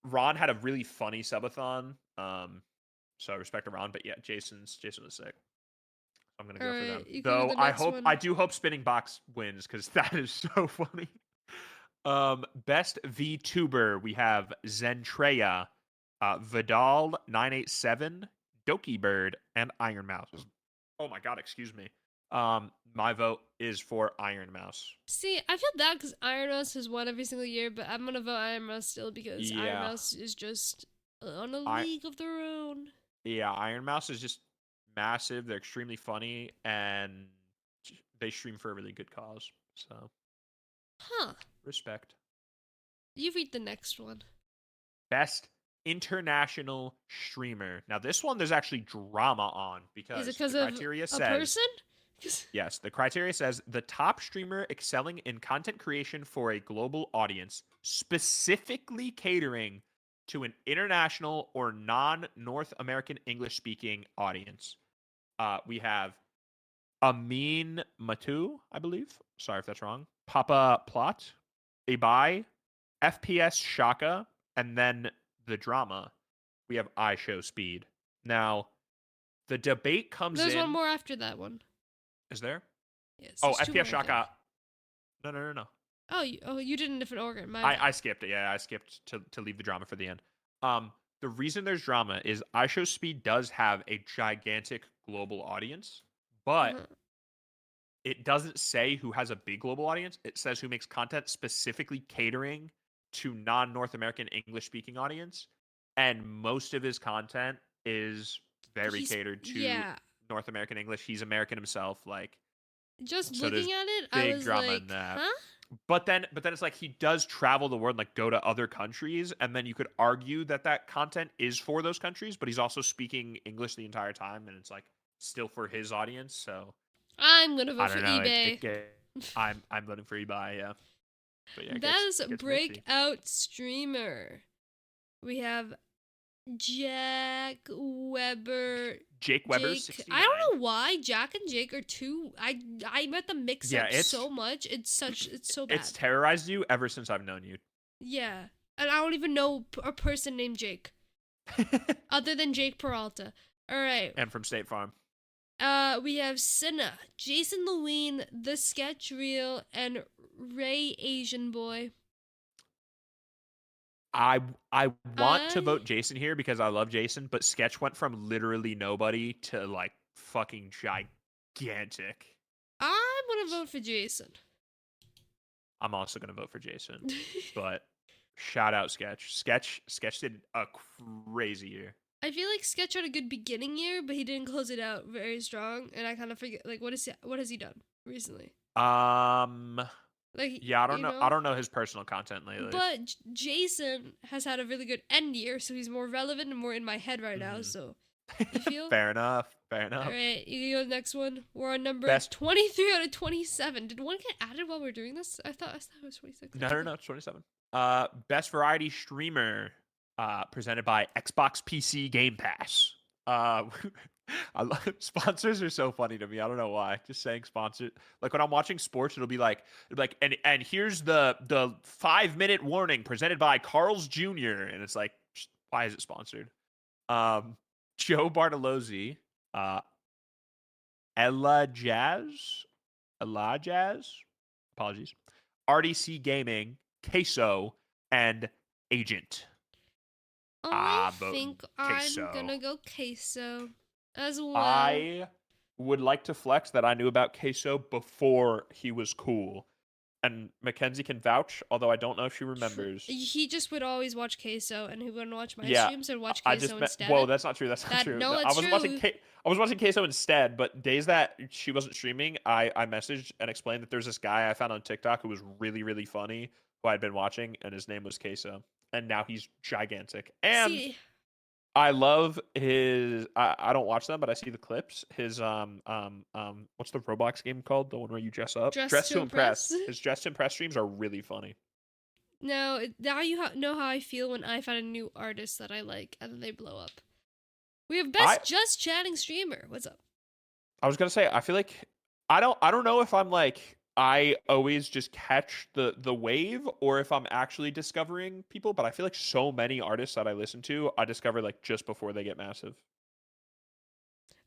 Ron had a really funny subathon. So I respect to Ron, but yeah, Jason was sick. I'm gonna All go for right, them. you can do Though the next I one. do hope Spinning Box wins because that is so funny. Best VTuber, we have Zentreya, Vidal 987, Doki Bird, and Iron Mouse. Oh my god, excuse me. My vote is for Iron Mouse. See, I feel bad because Iron Mouse has won every single year, but I'm gonna vote Iron Mouse still because Iron Yeah, Mouse is just on a I league of their own. yeah, Iron Mouse is just massive. They're extremely funny and they stream for a really good cause. So Huh. respect. You read the next one. Best international streamer. Now this one there's actually drama on Is it because because the of criteria a says person? yes, the criteria says the top streamer excelling in content creation for a global audience, specifically catering to an international or non-North American English speaking audience. We have Amin Matu, I believe. Sorry if that's wrong. Papa Plot, Ibai, FPS Shaka, and then the drama. We have I Show Speed. Now, the debate comes There's one in. more after that one. Is there? Yes, Oh, there's two more, FPS I think. Shaka. No. Oh, you did in a different order. My bad. I skipped it. Yeah, I skipped to leave the drama for the end. The reason there's drama is I Show Speed does have a gigantic global audience, but Uh-huh. it doesn't say who has a big global audience. It says who makes content specifically catering to non-North American English speaking audience. And most of his content is very He's catered to yeah. North American English. He's American himself, like Just so there's looking at it, I big was drama in like, that. huh? But then it's like he does travel the world, like go to other countries, and then you could argue that that content is for those countries, but he's also speaking English the entire time, and it's like still for his audience. So I'm gonna I vote for don't know. eBay. I'm voting for Ebuy, yeah. But yeah, Best it gets mixy. breakout streamer. We have Jack Weber. Jake Weber, Jake, 69. I don't know why Jack and Jake are two. I met them mix Yeah, up so much. It's so bad. it's terrorized you ever since I've known you. Yeah, and I don't even know a person named Jake other than Jake Peralta. All right. And from State Farm. We have Cinna, Jason Lewine, The Sketch Reel, and Ray Asian Boy. I want to I vote Jason here because I love Jason, but Sketch went from literally nobody to like fucking gigantic. I'm gonna vote for Jason. I'm also gonna vote for Jason, but shout out Sketch. Sketch did a crazy year. I feel like Sketch had a good beginning year, but he didn't close it out very strong, and I kind of forget like what has he done recently? Like Yeah, I don't know. I don't know his personal content lately. But Jason has had a really good end year, so he's more relevant and more in my head right now. Mhm. So you feel? Fair enough. All right, you go to the next one. We're on number Best- 23 out of 27. Did one get added while we're doing this? I thought it was 26. No, it's 27. Best variety streamer, presented by Xbox PC Game Pass. I love sponsors are so funny to me. I don't know why. Just saying sponsored. Like when I'm watching sports, it'll be like and here's the 5-minute warning presented by Carl's Jr. And it's like, why is it sponsored? Joe Bartolozzi, Ella Jazz, apologies, RDC Gaming, Queso, and Agent. I vote think Queso. I'm gonna go Queso as well. I would like to flex that I knew about Queso before he was cool. and Mckenzie can vouch, although I don't know if she remembers. He just would always watch Queso, and he wouldn't watch my Yeah, streams and watch I just Queso met. instead. Whoa, that's not true. That's not That true. no, I it's was watching. true. I was watching Queso instead, but days that she wasn't streaming, I messaged and explained that there's this guy I found on TikTok who was really really funny, who I'd been watching, and his name was Queso, and now he's gigantic. And See, I love his. I don't watch them, but I see the clips. His what's the Roblox game called? The one where you dress up. Dress to Impress. His Dress to Impress streams are really funny. now you know how I feel when I find a new artist that I like, and then they blow up. We have best just chatting streamer. What's up? I was gonna say, I feel like I don't know if I'm like I always just catch the wave or if I'm actually discovering people, but I feel like so many artists that I listen to, I discover like just before they get massive.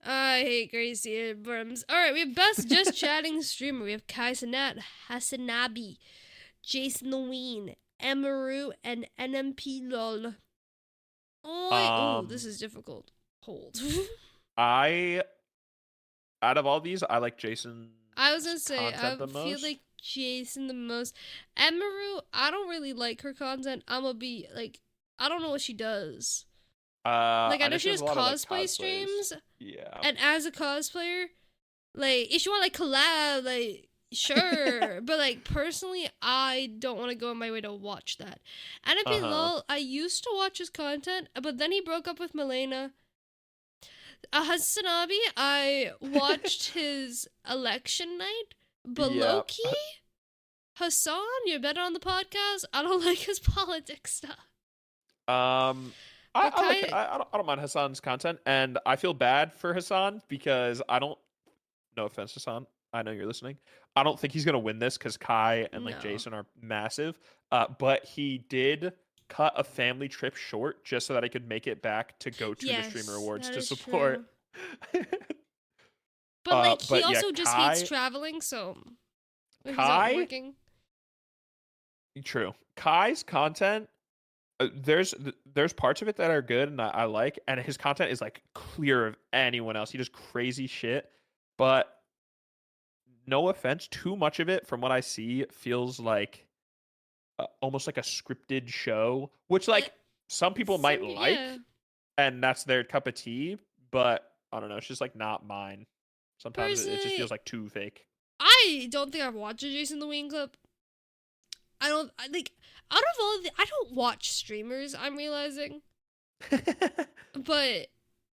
I hate Gracie Abrams. All right, we have best just chatting streamer. We have Kai Cenat, Hasanabi, Jason Lewine, Emaru, and NMP Lol. Oh, this is difficult. Hold. Out of all these, I like Jason. I was gonna say I the feel most. like Jason the most. Emaru, I don't really like her content. I'm gonna be like, I don't know what she does. Like I know she does cosplay streams. Yeah. And as a cosplayer, like if you want like collab, like sure, but like personally, I don't want to go on my way to watch that. And if lol, I used to watch his content, but then he broke up with Milena. Hasanabi, I watched his election night, but low-key, Hassan, you're better on the podcast. I don't like his politics stuff. I don't mind Hassan's content, and I feel bad for Hassan because I don't. No offense, Hassan. I know you're listening. I don't think he's gonna win this because Kai and like Jason are massive. But he did cut a family trip short just so that I could make it back to go to the Streamer Awards to support. But like he also just hates traveling, so he's not working. True. Kai's content, there's parts of it that are good and I like, and his content is like clear of anyone else. He does crazy shit, but no offense, too much of it from what I see feels like almost like a scripted show, which like some people might like, and that's their cup of tea, but I don't know, it's just like not mine. Sometimes it just feels like too fake. I don't think I've watched a Jason Lewine clip. I don't watch streamers, I'm realizing. But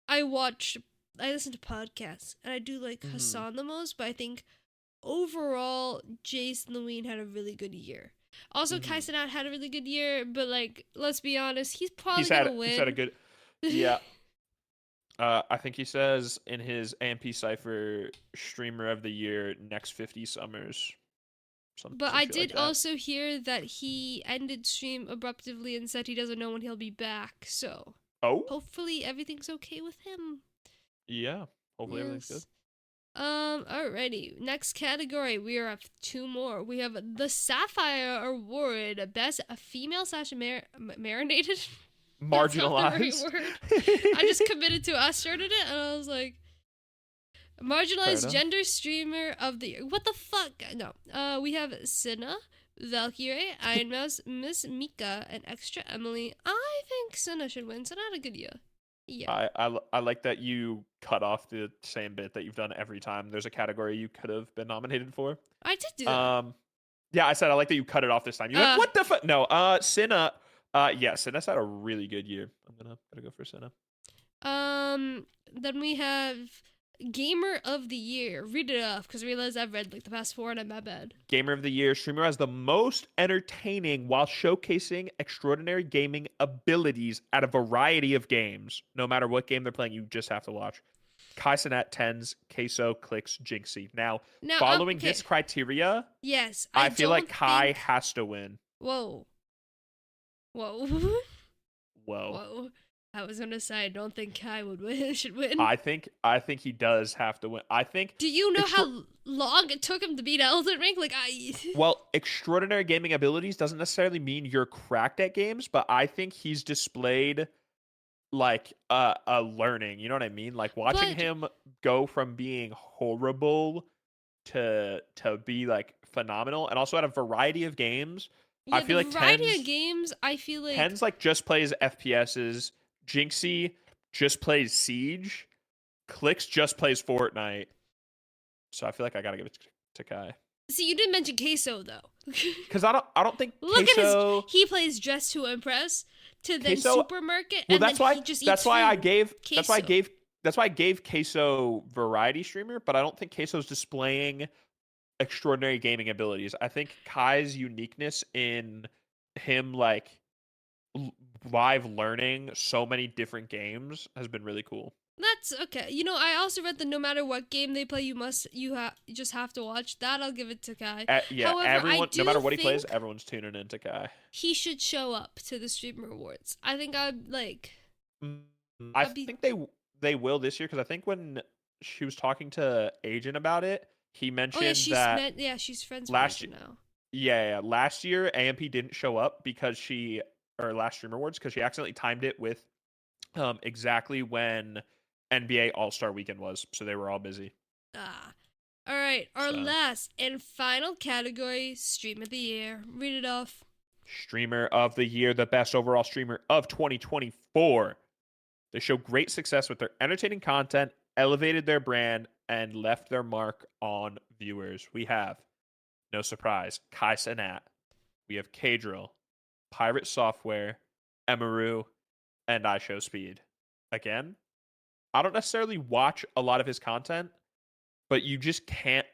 I listen to podcasts, and I do like Hassan the most, but I think overall Jason Lewine had a really good year. Also, Kai Cenat had a really good year, but like, let's be honest, he's probably gonna win. He's had a good, yeah. I think he says in his AMP Cypher Streamer of the Year next 50 summers. But I did also hear that he ended stream abruptly and said he doesn't know when he'll be back. So hopefully everything's okay with him. Yeah, hopefully everything's good. Alrighty. Next category, we are up 2 more. We have the Sapphire Award, best female / marinated. Marginalized. I just committed to it. I started it and I was like, marginalized gender streamer of the year. What the fuck? No. We have Cinna, Valkyrie, Iron Mouse, Miss Mika, and Extra Emily. I think Cinna should win. Cinna had a good year. Yeah. I like that you cut off the same bit that you've done every time there's a category you could have been nominated for. I did do that. Yeah, I said I like that you cut it off this time. You went, what the fuck? No, Cinna. Yeah, Cinna's had a really good year. I'm gonna go for Cinna. Then we have Gamer of the Year. Read it off, because I realize I've read like the past 4 and I'm bad. Gamer of the Year, streamer has the most entertaining while showcasing extraordinary gaming abilities at a variety of games. No matter what game they're playing, you just have to watch. Kai Cenat, Tens, Queso, Clicks, Jinxie. Now following this criteria, yes, I feel like Kai has to win. Whoa. I was gonna say I don't think Kai should win. I think he does have to win. I think. Do you know how long it took him to beat Elden Ring? Well, extraordinary gaming abilities doesn't necessarily mean you're cracked at games, but I think he's displayed like a learning. You know what I mean? Like watching him go from being horrible to be like phenomenal, and also at a variety of games. Yeah, I feel the like variety of games, I feel like Ken's like just plays FPSs. Jinxie just plays Siege. Clicks just plays Fortnite. So I feel like I gotta give it to Kai. see, you didn't mention Queso though. Because I don't think Look Queso. at he plays Dress to Impress to then Queso. Supermarket, Well, and that's then why. he just That's eats why I food. gave. That's why I Queso. gave. That's why I gave Queso variety streamer, but I don't think Queso's displaying extraordinary gaming abilities. I think Kai's uniqueness in him like live learning so many different games has been really cool. That's okay. You know, I also read that no matter what game they play, you just have to watch. That I'll give it to Kai. Yeah, However, everyone, I no do matter what he think plays, everyone's tuning into Kai. he should show up to the Streamer Awards. I think I'd like. I think they will this year because I think when she was talking to Agent about it, he Oh yeah, mentioned that she's friends with last Agent now. yeah, last year AMP didn't show up because or last Streamer Awards because she accidentally timed it with exactly when NBA All-Star Weekend was, so they were all busy. Ah. All right, our So. last and final category, Stream of the Year. Read it off. Streamer of the Year, the best overall streamer of 2024. They show great success with their entertaining content, elevated their brand, and left their mark on viewers. We have, no surprise, Kai Cenat. We have Kadrill, Pirate Software, Emaru, and I Show Speed. Again, I don't necessarily watch a lot of his content, but you just can't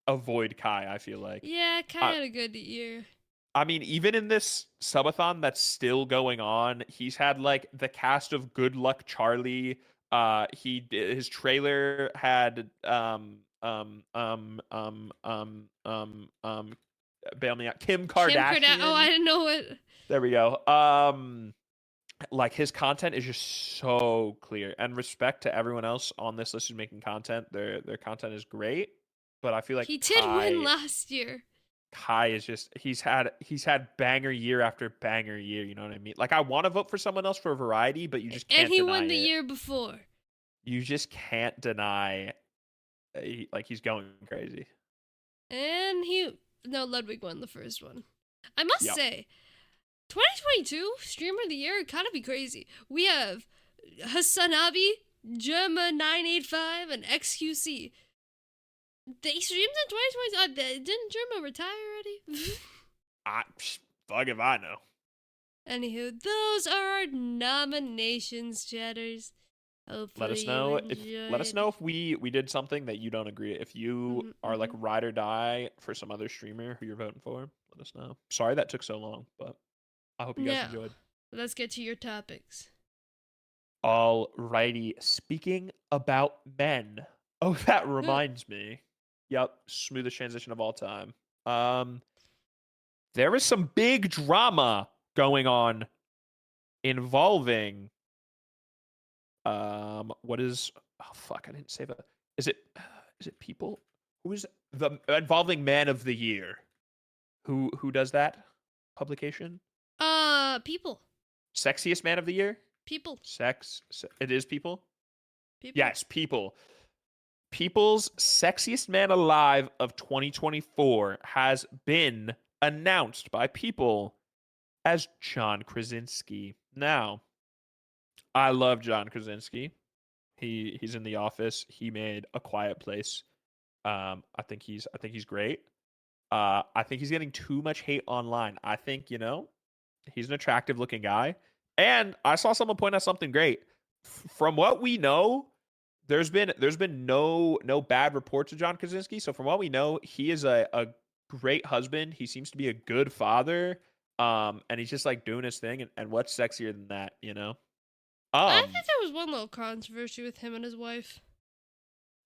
avoid Kai, I feel like. Yeah, Kai had a good year. I mean, even in this subathon that's still going on, he's had like the cast of Good Luck Charlie. His trailer had bail me out, Kim Kardashian. Oh, I didn't know it. There we go. Like his content is just so clear, and respect to everyone else on this list who's making content. Their content is great, but I feel like he did win last year. Kai is just he's had banger year after banger year. You know what I mean? Like I want to vote for someone else for variety, but you just can't. And he deny won the it. year before. You just can't deny, he's going crazy. And Ludwig won the first one. I must say, 2022 Streamer of the Year kind of be crazy. We have Hasanabi, Germa985, and XQC. They streamed in 2020. Didn't Germa retire already? Fuck if I know. Anywho, those are our nominations, chatters. Hopefully let us know if we did something that you don't agree. If you are like ride or die for some other streamer who you're voting for, let us know. Sorry that took so long, but I hope you guys enjoyed. Let's get to your topics. Alrighty, speaking about men. Oh, that reminds me. Yep, smoothest transition of all time. There is some big drama going on involving what is I didn't say that. Is it people? Who is the involving man of the year? Who does that publication? People. Sexiest man of the year? People. It is people? People. Yes, people. People's sexiest man alive of 2024 has been announced by People as John Krasinski. Now, I love John Krasinski. He's in The Office. He made A Quiet Place. I think he's great. I think he's getting too much hate online. I think, he's an attractive looking guy. And I saw someone point out something great. From what we know, there's been no bad reports of John Krasinski. So from what we know, he is a great husband. He seems to be a good father. And he's just like doing his thing. And what's sexier than that, I think there was one little controversy with him and his wife.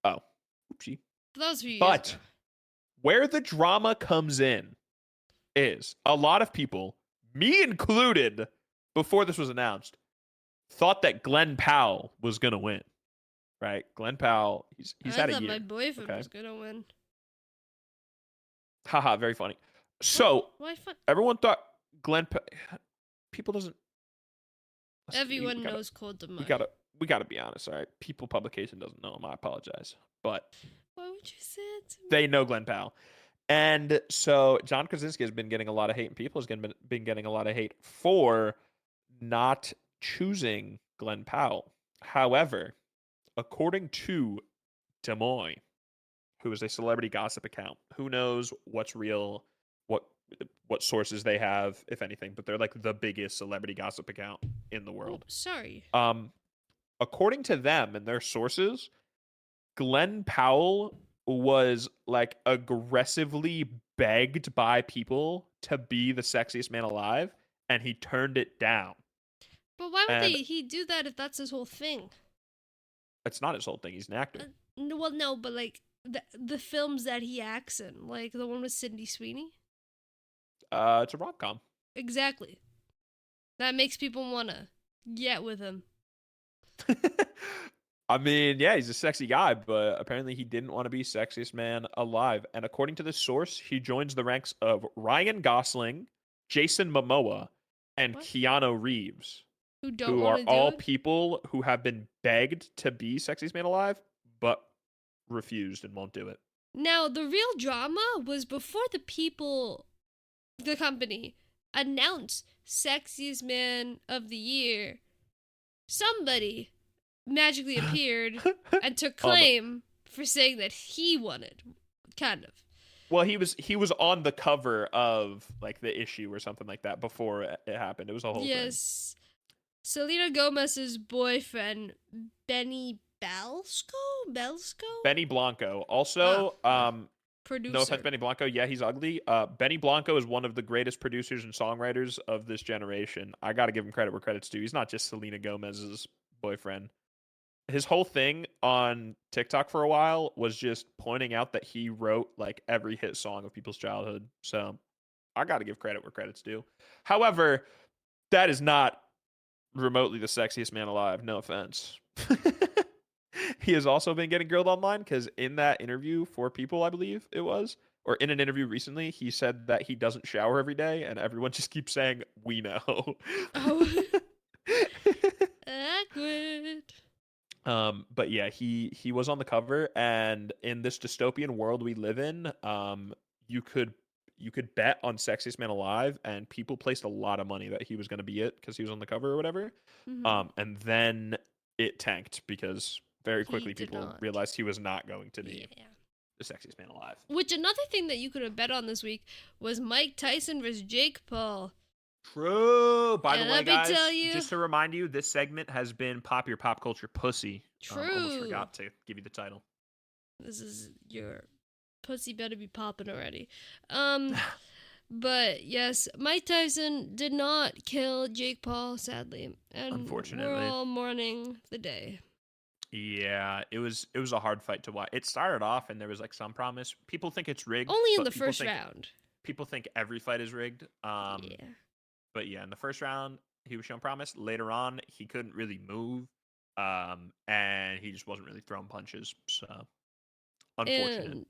Oh, oopsie. But that was a few years But ago. where the drama comes in is a lot of people, me included, before this was announced, thought that Glenn Powell was gonna win. Right? Glenn Powell, he's had a year. I thought my boyfriend was gonna win. Haha, very funny. So Why fun? everyone thought people doesn't. Everyone knows Cold the Mud. We gotta be honest, all right? People publication doesn't know him. I apologize, but why would you say it to me? they know Glenn Powell. And so John Krasinski has been getting a lot of hate, and people has been getting a lot of hate for not choosing Glenn Powell. However, according to Des Moines, who is a celebrity gossip account, who knows what's real, what what sources they have, if anything, but they're like the biggest celebrity gossip account in the Oh, world. sorry. Um, according to them and their sources, Glenn Powell was like aggressively begged by people to be the sexiest man alive, and he turned it down. But why would And he do that if that's his whole thing? it's not his whole thing. He's an actor. Well, no, but like the films that he acts in, like the one with Sydney Sweeney. It's a rom com. Exactly. That makes people wanna get with him. I mean, yeah, he's a sexy guy, but apparently he didn't want to be sexiest man alive. And according to this source, he joins the ranks of Ryan Gosling, Jason Momoa, and What? Keanu Reeves, Who don't who want are to do all it? people who have been begged to be sexiest man alive, but refused and won't do it. Now the real drama was before the company, announced Sexiest Man of the Year. Somebody magically appeared and took claim for saying that he won it, kind of. Well, he was on the cover of like the issue or something like that before it happened. It was a whole thing. Yes. Selena Gomez's boyfriend, Benny Belsko? Benny Blanco. Also, Producer. no offense, Benny Blanco. Yeah, he's ugly. Benny Blanco is one of the greatest producers and songwriters of this generation. I got to give him credit where credit's due. He's not just Selena Gomez's boyfriend. His whole thing on TikTok for a while was just pointing out that he wrote like every hit song of people's childhood. So I got to give credit where credit's due. However, that is not remotely the sexiest man alive. No offense. He has also been getting grilled online because in that interview for People, I believe it was, or in an interview recently, he said that he doesn't shower every day, and everyone just keeps saying, "We know." Oh. Awkward. But yeah, he was on the cover, and in this dystopian world we live in, you could bet on Sexiest Man Alive, and people placed a lot of money that he was going to be it because he was on the cover or whatever. Mhm. And then it tanked because very He quickly did people not. realized he was not going to be Yeah. the sexiest man alive. Which another thing that you could have bet on this week was Mike Tyson versus Jake Paul. True. By the And way, let me guys, tell you- just to remind you, this segment has been Pop Your Pop Culture Pussy. Almost True. forgot to give you the title. This is your pussy better be popping already. But yes, Mike Tyson did not kill Jake Paul, sadly. And Unfortunately. we're all mourning the day. Yeah, it was a hard fight to watch. It started off and there was like some promise. People think it's rigged. Only in but the people first think- round. People think every fight is rigged. Yeah. But yeah, in the first round, he was shown promise. Later on, he couldn't really move. And he just wasn't really throwing punches. So unfortunate. And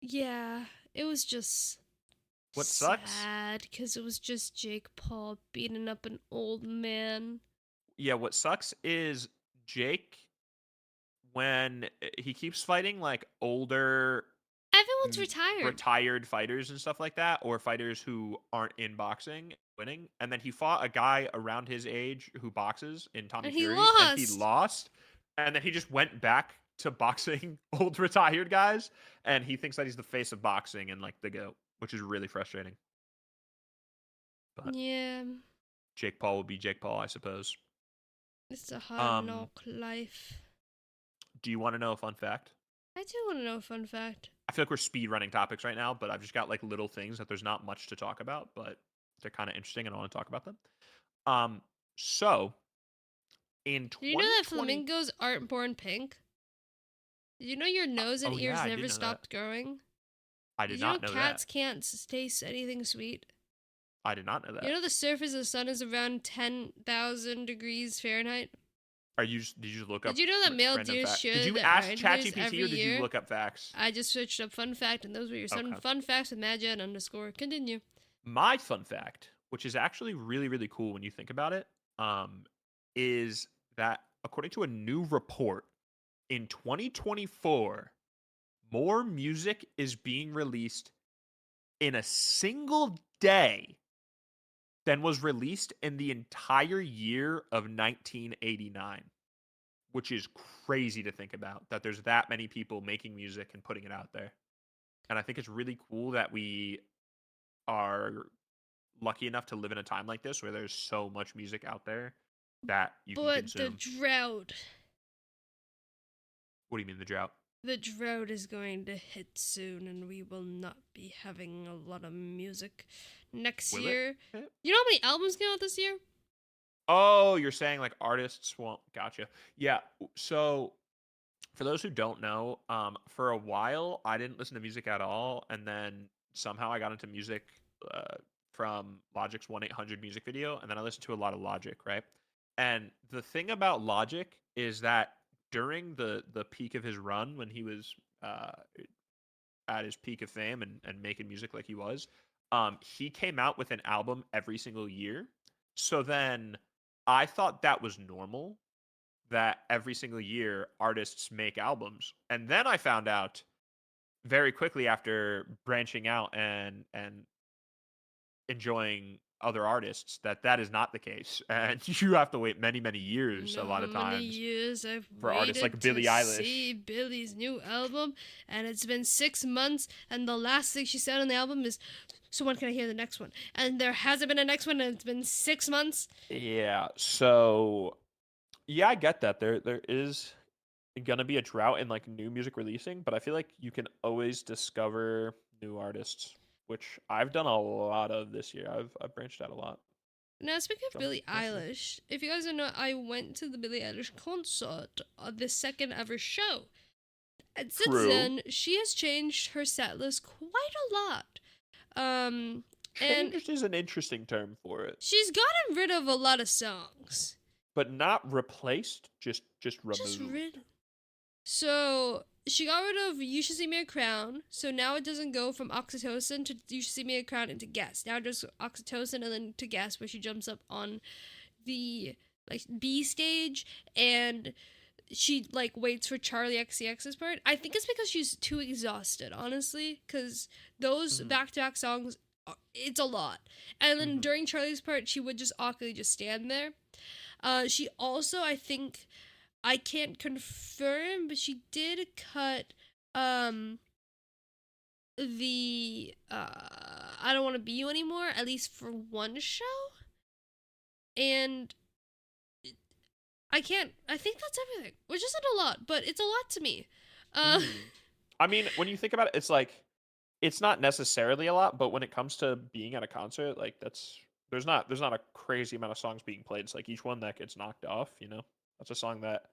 yeah, it was just What sucks? sad because it was just Jake Paul beating up an old man. Yeah, what sucks is Jake, when he keeps fighting like older Everyone's retired. retired fighters and stuff like that, or fighters who aren't in boxing winning, and then he fought a guy around his age who boxes in Tommy And he Fury, and he lost. lost, and then he just went back to boxing old retired guys, and he thinks that he's the face of boxing and like the GOAT, which is really frustrating. But Yeah, Jake Paul will be Jake Paul, I suppose. it's a hard knock life. Do you want to know a fun fact? I do want to know a fun fact. I feel like we're speed running topics right now, but I've just got like little things that there's not much to talk about, but they're kind of interesting and I want to talk about them. So in Do you know that 2020, flamingos aren't born pink? Did you know your nose and oh, ears yeah, I did never know that. stopped growing? I did you not know know cats that. can't taste anything sweet? I did not know that. You know the surface of the sun is around 10,000 degrees Fahrenheit? Did you look up? Did you know that male random deer facts? should Did you ask reindeers ChatGPT every or did year? you look up facts? I just searched up fun fact, and those were your Okay. fun facts with Madgen _ Continue. My fun fact, which is actually really, really cool when you think about it, is that according to a new report, in 2024, more music is being released in a single day than was released in the entire year of 1989, which is crazy to think about, that there's that many people making music and putting it out there. And I think it's really cool that we are lucky enough to live in a time like this where there's so much music out there that you can But the consume. drought. What do you mean the drought? The drought is going to hit soon, and we will not be having a lot of music next Will year. it? You know how many albums came out this year? Oh, you're saying like artists won't. Gotcha. Yeah. So for those who don't know, for a while I didn't listen to music at all, and then somehow I got into music from Logic's 1-800 music video, and then I listened to a lot of Logic, right? And the thing about Logic is that during the peak of his run, when he was at his peak of fame and making music like he was, he came out with an album every single year. So then I thought that was normal, that every single year artists make albums. And then I found out very quickly after branching out and enjoying other artists that that is not the case, and you have to wait many years You a know lot how of many times years I've for artists waited like Billie to Eilish. see Billie's new album, and it's been 6 months, and the last thing she said on the album is, "So when can I hear the next one?" And there hasn't been a next one, and it's been 6 months. Yeah, so yeah, I get that. There is gonna be a drought in like new music releasing, but I feel like you can always discover new artists, which I've done a lot of this year. I've branched out a lot. Now, speaking of Jumped, Billie jumped in. Eilish, if you guys don't know, I went to the Billie Eilish concert, the second ever show. And since True. then, she has changed her set list quite a lot. Um, and Changed is an interesting term for it, she's gotten rid of a lot of songs. but not replaced, just Just removed. rid. So she got rid of "You Should See Me a Crown," so now it doesn't go from oxytocin to "You Should See Me a Crown" into Guess. Now just oxytocin and then to Guess, where she jumps up on the like B stage and she like waits for Charlie XCX's part. I think it's because she's too exhausted, honestly, because those Mhm. back-to-back songs, it's a lot. And then Mhm. during Charlie's part, she would just awkwardly just stand there. She also, I think, I can't confirm, but she did cut the "I Don't Want to Be You Anymore," at least for one show. And I think that's everything, which isn't a lot, but it's a lot to me. Mhm. I mean, when you think about it, it's like it's not necessarily a lot, but when it comes to being at a concert, like that's there's not a crazy amount of songs being played. It's like each one that gets knocked off, that's a song that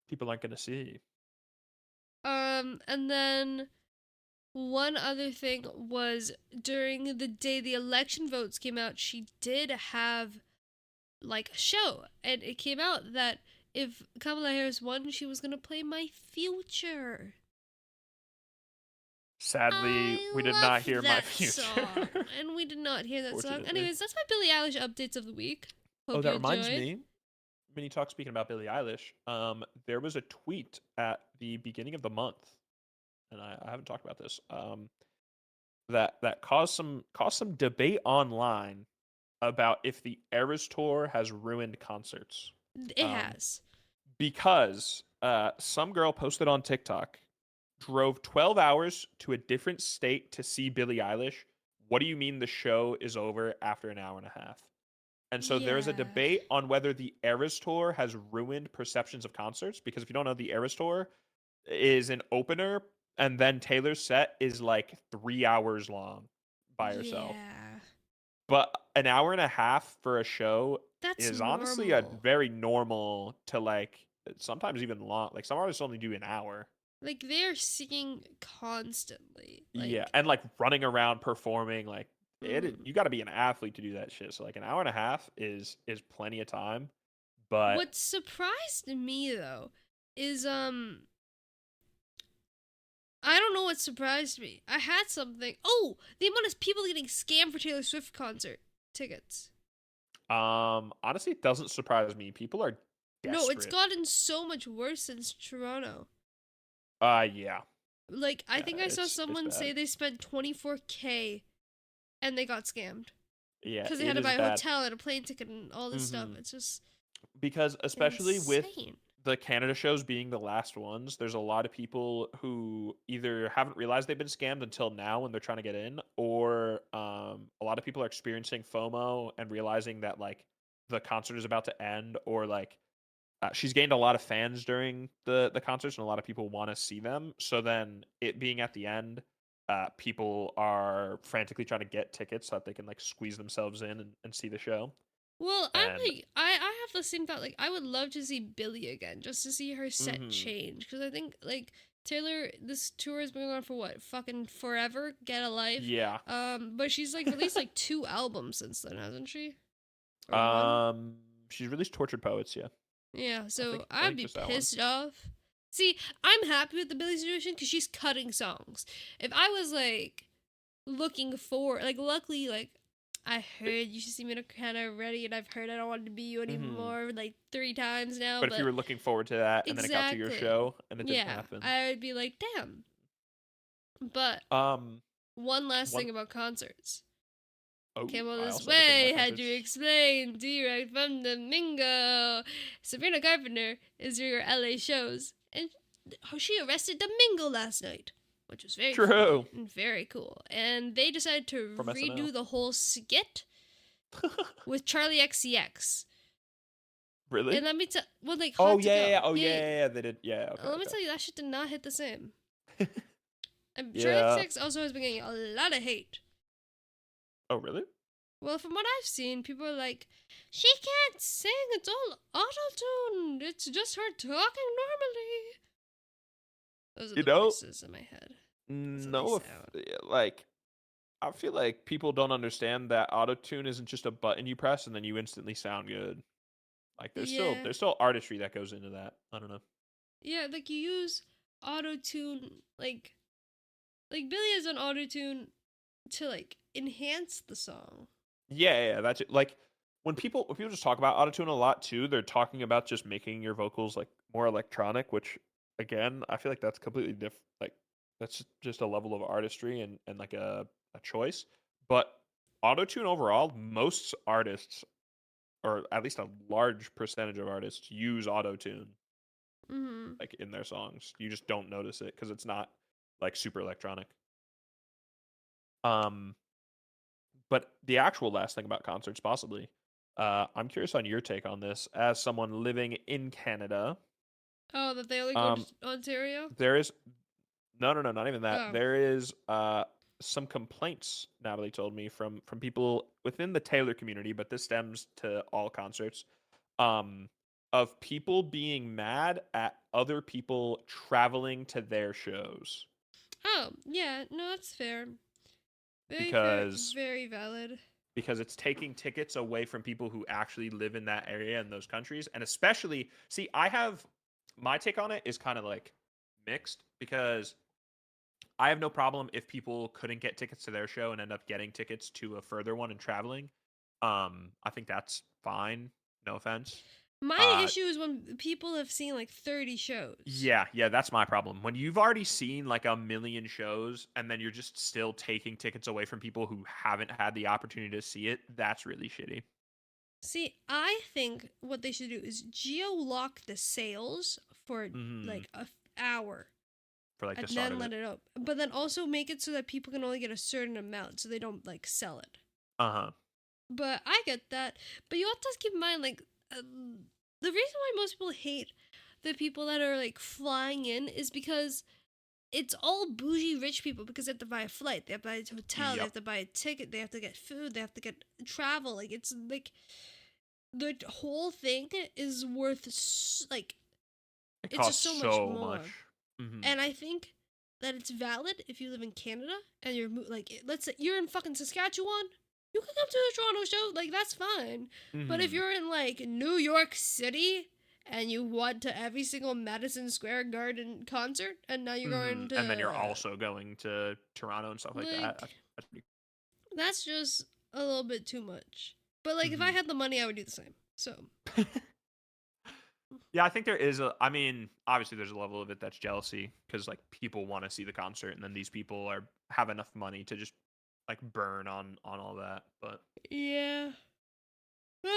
people aren't going to see. And then one other thing was during the day the election votes came out, she did have like a show, and it came out that if Kamala Harris won, she was gonna play "My Future." Sadly, I we did not hear love My that Future. song, and we did not hear that song. Fortunately. Anyways, that's my Billie Eilish updates of the week. Oh, Hope that you reminds enjoyed. me. When you talk speaking about Billie Eilish, there was a tweet at the beginning of the month, and I haven't talked about this. That caused some debate online about if the Eras Tour has ruined concerts. It Um, has. because some girl posted on TikTok, drove 12 hours to a different state to see Billie Eilish. What do you mean the show is over after an hour and a half? And so there's a Yeah. debate on whether the Eras Tour has ruined perceptions of concerts. Because if you don't know, the Eras Tour is an opener, and then Taylor's set is like 3 hours long by herself. Yeah. But an hour and a half for a show That's is honestly a normal. very normal to like sometimes even long. Like some artists only do an hour. Like they're singing constantly. Yeah, Like and like running around performing, like mhm. you got to be an athlete to do that shit. So like an hour and a half is plenty of time. But What surprised me though is I don't know what surprised me. I had something. Oh, the amount of people getting scammed for Taylor Swift concert tickets. honestly, it doesn't surprise me. People are No, it's desperate. gotten so much worse since Toronto. Yeah, Like I yeah, think I saw it's someone say bad. they spent 24K and they got scammed Yeah, because they it had to is buy a bad. hotel and a plane ticket and all this stuff. Mhm. It's just Because especially with insane. the Canada shows being the last ones, there's a lot of people who either haven't realized they've been scammed until now when they're trying to get in, or a lot of people are experiencing FOMO and realizing that like the concert is about to end, or like she's gained a lot of fans during the concerts, and a lot of people want to see them. So then it being at the end, people are frantically trying to get tickets so that they can like squeeze themselves in and see the show. Well, I'm And like, I have the same thought. Like, I would love to see Billie again, just to see her set mhm. change. Because I think, like, Taylor, this tour has been going on for what, fucking forever? Get a life. Yeah. But she's, like, released, like, 2 albums since then, hasn't she? Or 1? Um, she's released Tortured Poets, yeah. Yeah, so I I'd think be just that one. pissed off. See, I'm happy with the Billie situation because she's cutting songs. If I was, like, looking for, like, luckily, like, I heard you should see me in a Canada already, and I've heard I don't want to be you Mhm. anymore like 3 times now. But if you were looking forward to that and then it got to your exactly, show and it didn't yeah, happen. I would be like, damn. But Um, one last one thing about concerts. oh, Came all I this also have a thing way, about had to concerts. explain, direct from the Mingo. Sabrina Carpenter is your LA shows, and she arrested Domingo last night, which was very True. funny and very cool. And they decided to From redo SNL. the whole skit with Charlie XCX. Really? And let me tell, well, like, Oh Hot to yeah, Go. yeah, oh yeah, they did. Yeah, okay, Let me okay. tell you, that shit did not hit the same. And Charlie Yeah. XCX also has been getting a lot of hate. Oh really? Well, from what I've seen, people are like, she can't sing, it's all auto-tuned, it's just her talking normally. Those are You the know, voices in my head. That's how no, they sound. like I feel like people don't understand that autotune isn't just a button you press and then you instantly sound good. Like Yeah. there's still artistry that goes into that. I don't know. Yeah, like you use auto-tune, like Billy has an auto-tune to, like, enhance the song. Yeah, that's it. Like when people just talk about autotune a lot too, they're talking about just making your vocals like more electronic, which again, I feel like that's completely different. Like that's just a level of artistry and like a choice. But autotune overall, most artists, or at least a large percentage of artists, use autotune Mm-hmm. like in their songs. You just don't notice it because it's not like super electronic. Um, but the actual last thing about concerts, possibly, I'm curious on your take on this as someone living in Canada. Oh, that they only go to Um, Ontario? there is no, not even that. Oh. There is some complaints Natalie told me from people within the Taylor community, but this stems to all concerts. Um, of people being mad at other people traveling to their shows Oh, yeah, no, that's fair. Very fair, because very valid. it's taking tickets away from people who actually live in that area in those countries. And especially, see, I have my take on it is kind of like mixed because I have no problem if people couldn't get tickets to their show and end up getting tickets to a further one and traveling. I think that's fine. No offense. My Uh, issue is when people have seen like 30 shows. yeah, that's my problem. When you've already seen like a million shows and then you're just still taking tickets away from people who haven't had the opportunity to see it, that's really shitty. See, I think what they should do is geo-lock the sales for Hmm. like an hour For like the and start then of let it. it up. But then also make it so that people can only get a certain amount so they don't like sell it. Uh-huh. But I get that. But you have to keep in mind, like, the reason why most people hate the people that are like flying in is because it's all bougie rich people because they have to buy a flight, they have to buy a hotel, they Yep. have to buy a ticket, they have to get food, they have to get travel. Like, it's like the whole thing is worth like It it's just costs so much so more. much. Hmm. And I think that it's valid if you live in Canada and you're like, let's say you're in fucking Saskatchewan, you can come to the Toronto show, like that's fine. But if Hmm. you're in like New York City and you went to every single Madison Square Garden concert and now you're going to And then you're also going to Toronto and stuff like that. like That's pretty that's just a little bit too much. But like if I Mhm. had the money I would do the same. So Yeah, I think there is I mean, obviously there's a level of it that's jealousy because like people want to see the concert and then these people have enough money to just like burn on all that. But Yeah.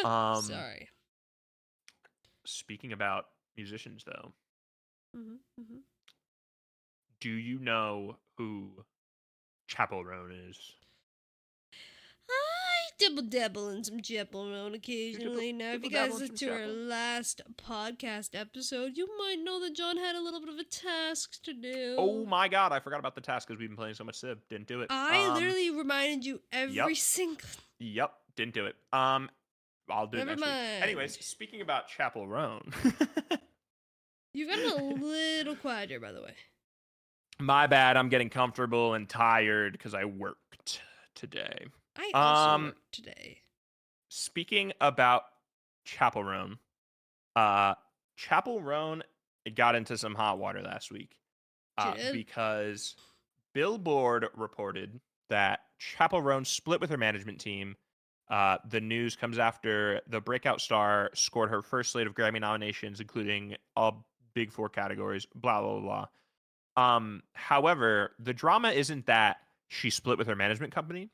um, Sorry. speaking about musicians, though, Mm-hmm. do you know who Chapel Roan is? I dibble-dabble in some Chapel occasionally. Now, if you guys dibble-dabble in listened some to our Chapel? last podcast episode, you might know that John had a little bit of a task to do. Oh my god, I forgot about the task because we've been playing so much Civ. Didn't do it. I literally reminded you every Yep. single... Yep, didn't do it. I'll do it Never next week. mind. Anyways, speaking about Chapel Roan. You've gotten a little quieter, by the way. My bad, I'm getting comfortable and tired because I worked today. I also worked today. Speaking about Chapel Roan, Chapel Roan got into some hot water last week because Billboard reported that Chapel Roan split with her management team. The news comes after the breakout star scored her first slate of Grammy nominations, including all Big Four categories, blah, blah, blah. However, the drama isn't that she split with her management company.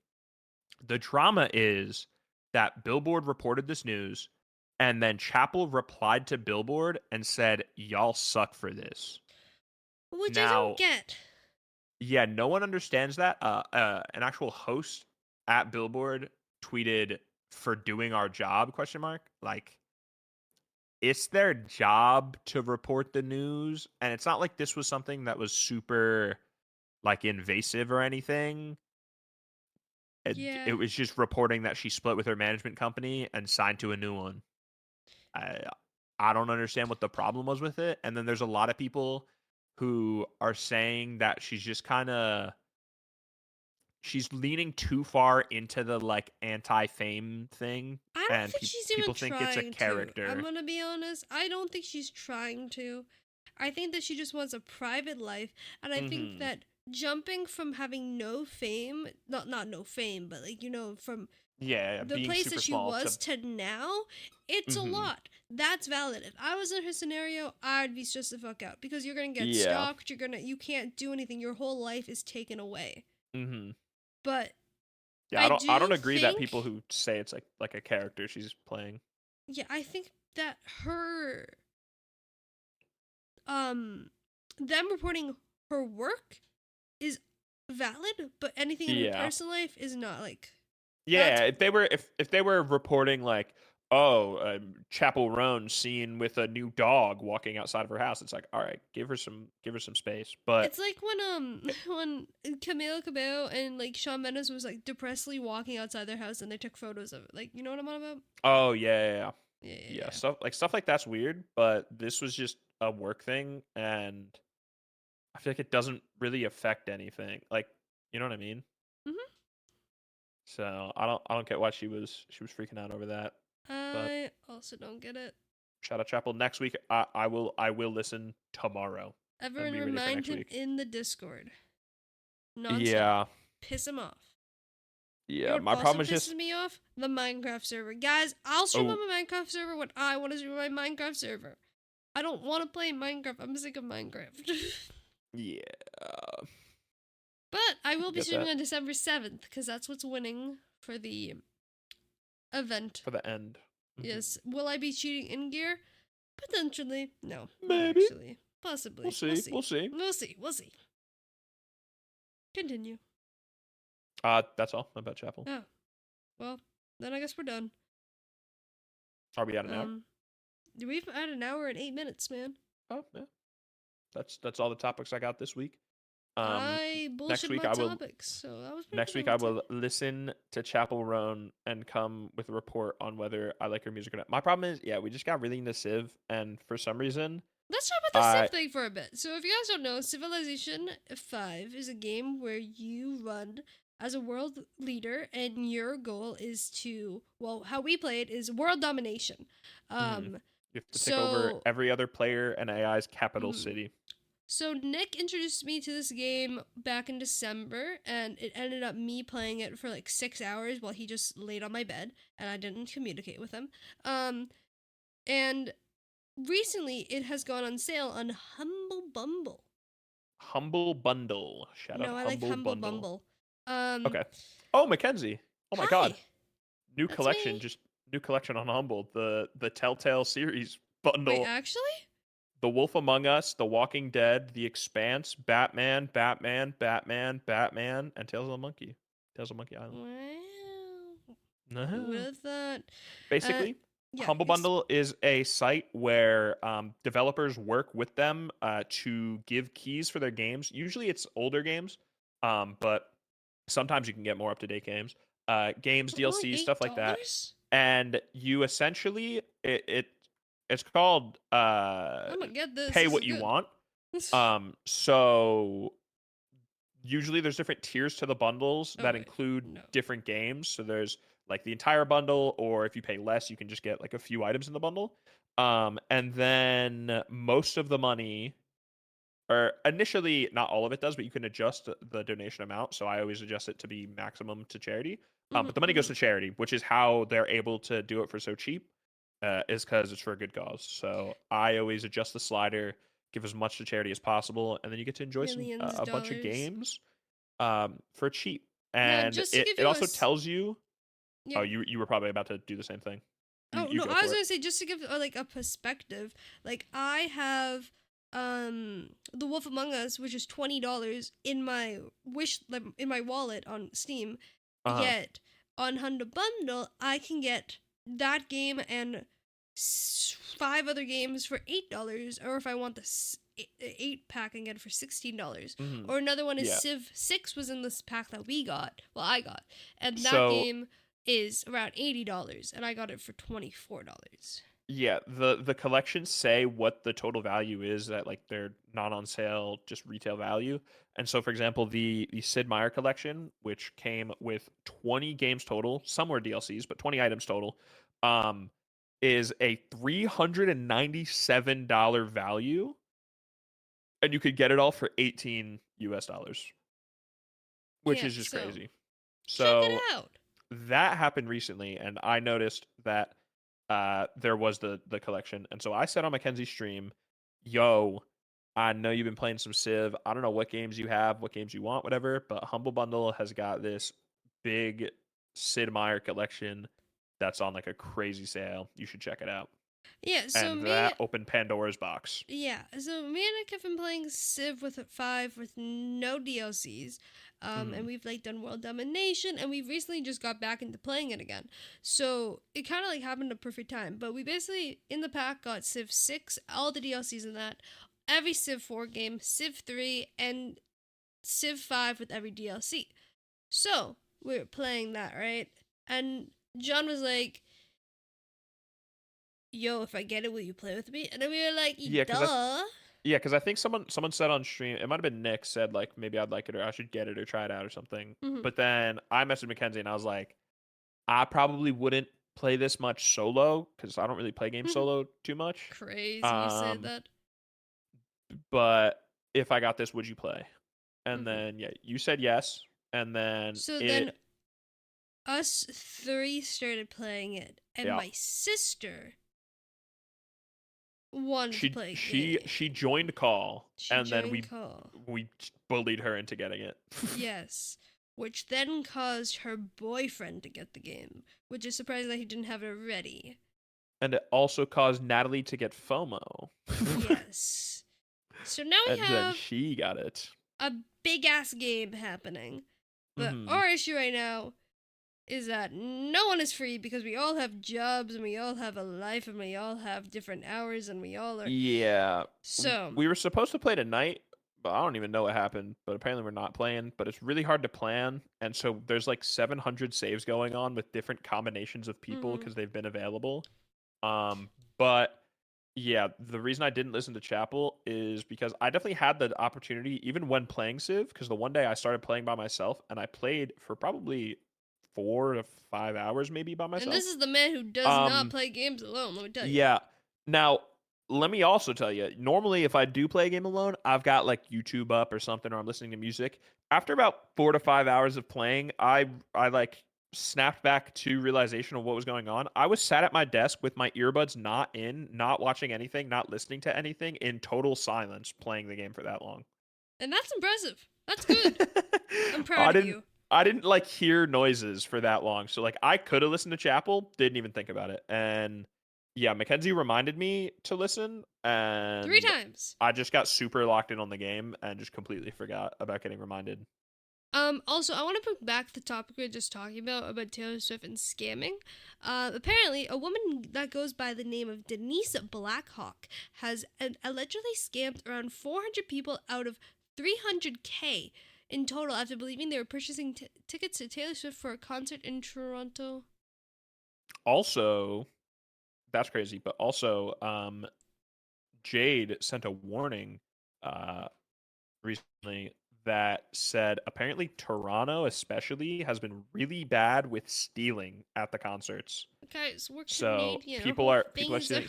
The drama is that Billboard reported this news, and then Chapel replied to Billboard and said, "Y'all suck for this." Which I don't get. Yeah, no one understands that. An actual host at Billboard tweeted, "For doing our job?" ? Like, it's their job to report the news, and it's not like this was something that was super like invasive or anything. It was just reporting that she split with her management company and signed to a new one. I don't understand what the problem was with it. And then there's a lot of people who are saying that she's leaning too far into the like anti-fame thing. I don't think she's even trying it's a character. I'm gonna be honest. I don't think she's trying to. I think that she just wants a private life, and I think that jumping from having no fame, not no fame, but like from the place that she was to now, it's a lot. That's valid. If I was in her scenario, I'd be stressed the fuck out because you're gonna get stalked. You can't do anything. Your whole life is taken away. But yeah, I don't agree that people who say it's like a character she's playing. Yeah, I think that her them reporting her work is valid, but anything in her personal life is not like. Yeah, if they were reporting like, oh, Chapel Roan seen with a new dog walking outside of her house, it's like, all right, give her some space. But it's like when Camila Cabello and like Shawn Mendes was like depressedly walking outside their house and they took photos of it. Like, you know what I'm on about? Oh yeah. Stuff like that's weird, but this was just a work thing, and I feel like it doesn't really affect anything. Like, you know what I mean? So I don't get why she was freaking out over that. I also don't get it. Shout out Chapel. Next week I will listen tomorrow. Everyone remind him in the Discord. Non-stop. Piss him off. Yeah, my problem is pisses me off the Minecraft server. Guys, I'll stream on my Minecraft server when I want to stream on my Minecraft server. I don't want to play Minecraft. I'm sick of Minecraft. Yeah. But I will be streaming on December 7th because that's what's winning for the event. For the end. Yes. Will I be cheating in gear? Potentially. No. Maybe. Actually. Possibly. We'll see. Continue. That's all about Chapel. Oh. Well, then I guess we're done. Are we at an hour? We've had an hour and 8 minutes, man. Oh, yeah. That's all the topics I got this week. I bullshit my topics, so that was next week I will listen to Chapel Roan and come with a report on whether I like her music or not. My problem is, we just got really into Civ, and for some reason... Let's talk about the Civ thing for a bit. So if you guys don't know, Civilization 5 is a game where you run as a world leader, and your goal is to... Well, how we play it is world domination. You have to take over every other player and AI's capital city. So Nick introduced me to this game back in December, and it ended up me playing it for like 6 hours while he just laid on my bed, and I didn't communicate with him. And recently it has gone on sale on Humble Bumble. Humble Bundle. Shout out I like Humble Bumble. Okay. Oh, Mckenzie. Oh my God. Hi, New that's collection. me. Just new collection on Humble. The Telltale series Wait, bundle. actually? The Wolf Among Us, The Walking Dead, The Expanse, Batman, Batman, Batman, Batman, and Tales of the Monkey. Tales of Monkey Island. Wow. Who would No. have thought? Uh, Basically, yeah. Humble Bundle is a site where developers work with them to give keys for their games. Usually it's older games, but sometimes you can get more up to date games. Games, For only DLC, eight stuff like that. dollars? And you essentially, it's called I'm gonna get this. pay This is what you good. want. So usually there's different tiers to the bundles Oh that wait, include no. different games. So there's like the entire bundle, or if you pay less, you can just get like a few items in the bundle. And then most of the money, or initially not all of it does, but you can adjust the donation amount. So I always adjust it to be maximum to charity. But the money goes to charity, which is how they're able to do it for so cheap. Is because it's for a good cause. So I always adjust the slider, give as much to charity as possible, and then you get to enjoy some Millions of a bunch of dollars. games for cheap. Now, And just to it, give it you also tells you. yeah. Oh, you were probably about to do the same thing. You Oh you no, go I was for it. gonna say just to give like a perspective. Like I have The Wolf Among Us, which is $20 in my like, in my wallet on Steam. Uh huh. Yet on Humble Bundle, I can get that game and five other games for $8, or if I want the 8 pack, I can get it for $16. Hmm. Or another one is Yeah. Civ 6 was in this pack that we got. Well, I got, and that So game is around $80, and I got it for $24. yeah, the collections say what the total value is that like they're not on sale, just retail value. And so, for example, the Sid Meier collection, which came with 20 games total, some were DLCs, but 20 items total, um, is a $397 value, and you could get it all for 18 US dollars, which Yeah, is just so crazy. check it So out. that happened recently, and I noticed that there was the collection, and so I said on Mackenzie's stream, "Yo, I know you've been playing some Civ. I don't know what games you have, what games you want, whatever, but Humble Bundle has got this big Sid Meier collection that's on like a crazy sale. You should check it out." Yeah, so And that opened Pandora's box. me and Nick have been playing Civ with 5 with no DLCs. And Mhm. we've like done world domination, and we've recently just got back into playing it again. So it kind of like happened at a perfect time. But we basically in the pack got Civ 6, all the DLCs in that, every Civ 4 game, Civ 3, and Civ 5 with every DLC. So we were playing that, right? And John was like, "Yo, if I get it, will you play with me?" And then we were like, Yeah, "Duh." because I think someone said on stream, it might have been Nick, said like maybe I'd like it or I should get it or try it out or something. Mhm. But then I messaged Mackenzie and I was like, I probably wouldn't play this much solo because I don't really play games solo too much. Crazy you said Um, that. but if I got this, would you play? And Mhm. then yeah, you said yes, and then So then it us three started playing it, and yeah my sister wanted to she play a she game. she joined call, She and then joined call. we bullied her into getting it. Yes. Which then caused her boyfriend to get the game, which is surprising that he didn't have it ready. And it also caused Natalie to get FOMO. Yes. So now we And then have she got it. a big ass game happening. But Hmm. our issue right now is that no one is free because we all have jobs and we all have a life and we all have different hours and we all are. Yeah. So, We were supposed to play tonight, but I don't even know what happened. But apparently we're not playing. But it's really hard to plan. And so there's like 700 saves going on with different combinations of people because they've been available. But yeah, the reason I didn't listen to Chapel is because I definitely had the opportunity, even when playing Civ, because the one day I started playing by myself and I played for probably 4 to 5 hours maybe by and myself. this is the man who does not play games alone, let me tell you. Yeah. Now, let me also tell you, normally if I do play a game alone, I've got like YouTube up or something, or I'm listening to music. After about 4 to 5 hours of playing, I like snapped back to realization of what was going on. I was sat at my desk with my earbuds not in, not watching anything, not listening to anything, in total silence, playing the game for that long. And that's impressive. That's good. I'm I proud of didn't you. I didn't like hear noises for that long. So like I could have listened to Chapel, didn't even think about it. And yeah, Mckenzie reminded me to listen, 3 and times. I just got super locked in on the game and just completely forgot about getting reminded. Also, I want to bring back the topic we were just talking about Taylor Swift and scamming. Apparently, a woman that goes by the name of Denise Blackhawk has allegedly scammed around 400 people out of 300K in total after believing they were purchasing tickets to Taylor Swift for a concert in Toronto. Also, that's crazy. But also, Jade sent a warning recently that said apparently Toronto especially has been really bad with stealing at the concerts. Guys, we're So Canadian. Our people whole are thing is stealing.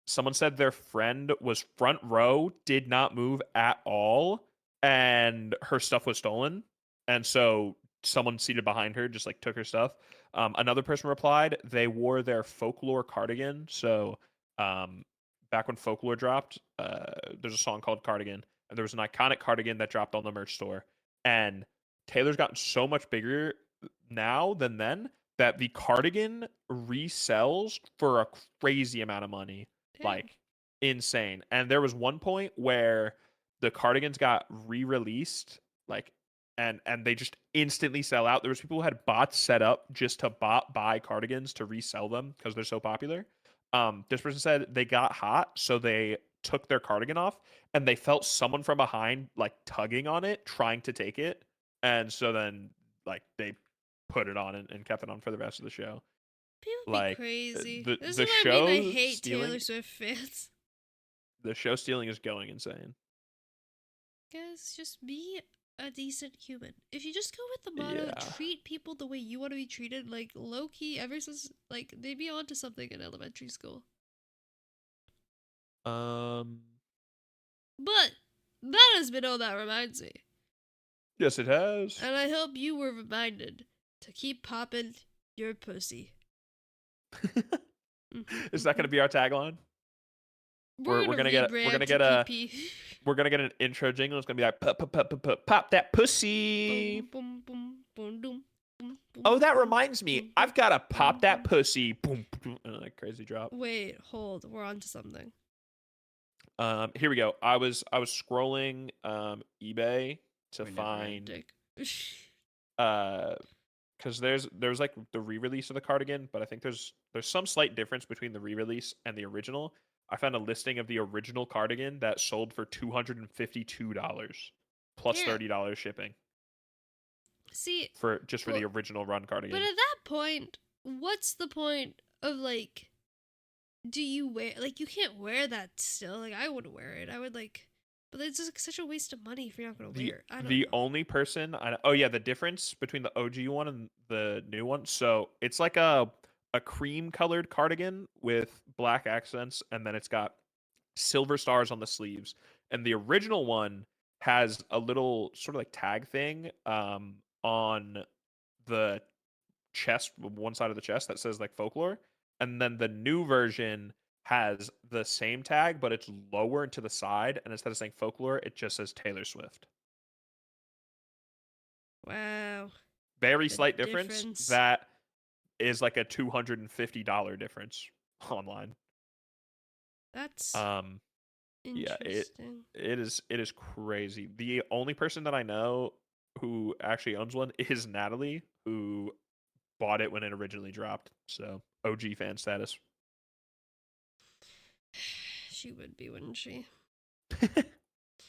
Someone said their friend was front row, did not move at all, and her stuff was stolen. And so someone seated behind her just like took her stuff. Another person replied they wore their folklore cardigan. So back when folklore dropped, there's a song called Cardigan, and there was an iconic cardigan that dropped on the merch store. And Taylor's gotten so much bigger now than then that the cardigan resells for a crazy amount of money, Damn. like insane. And there was one point where the cardigans got re-released, like, and they just instantly sell out. There was people who had bots set up just to buy cardigans to resell them because they're so popular. This person said they got hot, so they took their cardigan off, and they felt someone from behind like tugging on it, trying to take it, and so then like they put it on and kept it on for the rest of the show. People be Like crazy. the This the is what I show mean. I hate stealing, Taylor Swift fans. the show stealing is going insane. Guys, just be a decent human. If you just go with the motto, Yeah. treat people the way you want to be treated, like low key, ever since like they'd be onto something in elementary school. But that has been all that reminds me. Yes, it has. And I hope you were reminded to keep popping your pussy. Is that going to be our tagline? We're gonna get we're gonna get an intro jingle. It's gonna be like pop that pussy. Oh, that reminds me. I've got to pop that pussy. Boom, boom, like crazy drop. Wait, hold. We're on to something. Here we go. I was scrolling eBay to find because there's like the re-release of the cardigan, but I think there's some slight difference between the re-release and the original. I found a listing of the original cardigan that sold for $252 plus $30 shipping. See, for the original run cardigan. But at that point, what's the point of like? Do you wear like you can't wear that still? Like I wouldn't wear it. I would like, but it's just such a waste of money if you're not gonna wear it. I don't know. Only person the difference between the OG one and the new one. So it's like a cream colored cardigan with black accents, and then it's got silver stars on the sleeves. And the original one has a little sort of like tag thing on the chest, one side of the chest, that says like folklore. And then the new version has the same tag, but it's lower into the side, and instead of saying folklore, it just says Taylor Swift. Wow. Very slight difference. That is like a $250 difference online. That's yeah, interesting. it is crazy. The only person that I know who actually owns one is Natalie, who bought it when it originally dropped. So OG fan status. She would be, wouldn't she?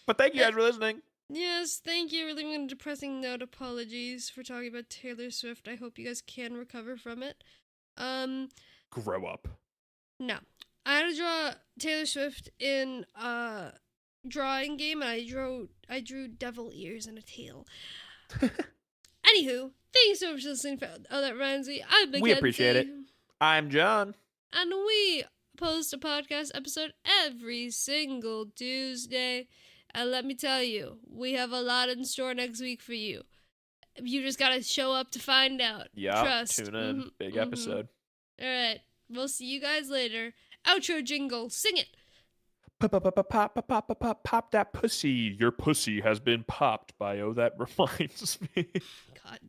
But thank you guys for listening. Yes, thank you. Really on a depressing note, apologies for talking about Taylor Swift. I hope you guys can recover from it. Grow up. No. I had to draw Taylor Swift in a drawing game, and I drew devil ears and a tail. Anywho, thank you so much for listening. Oh, that reminds me. I'm Mckenzie. We appreciate it. I'm John. And we post a podcast episode every single Tuesday. And let me tell you, we have a lot in store next week for you. You just gotta show up to find out. Yeah, Trust. tune in. Big episode. All right. We'll see you guys later. Outro jingle. Sing it. Pop that pussy. Your pussy has been popped by oh that reminds me. God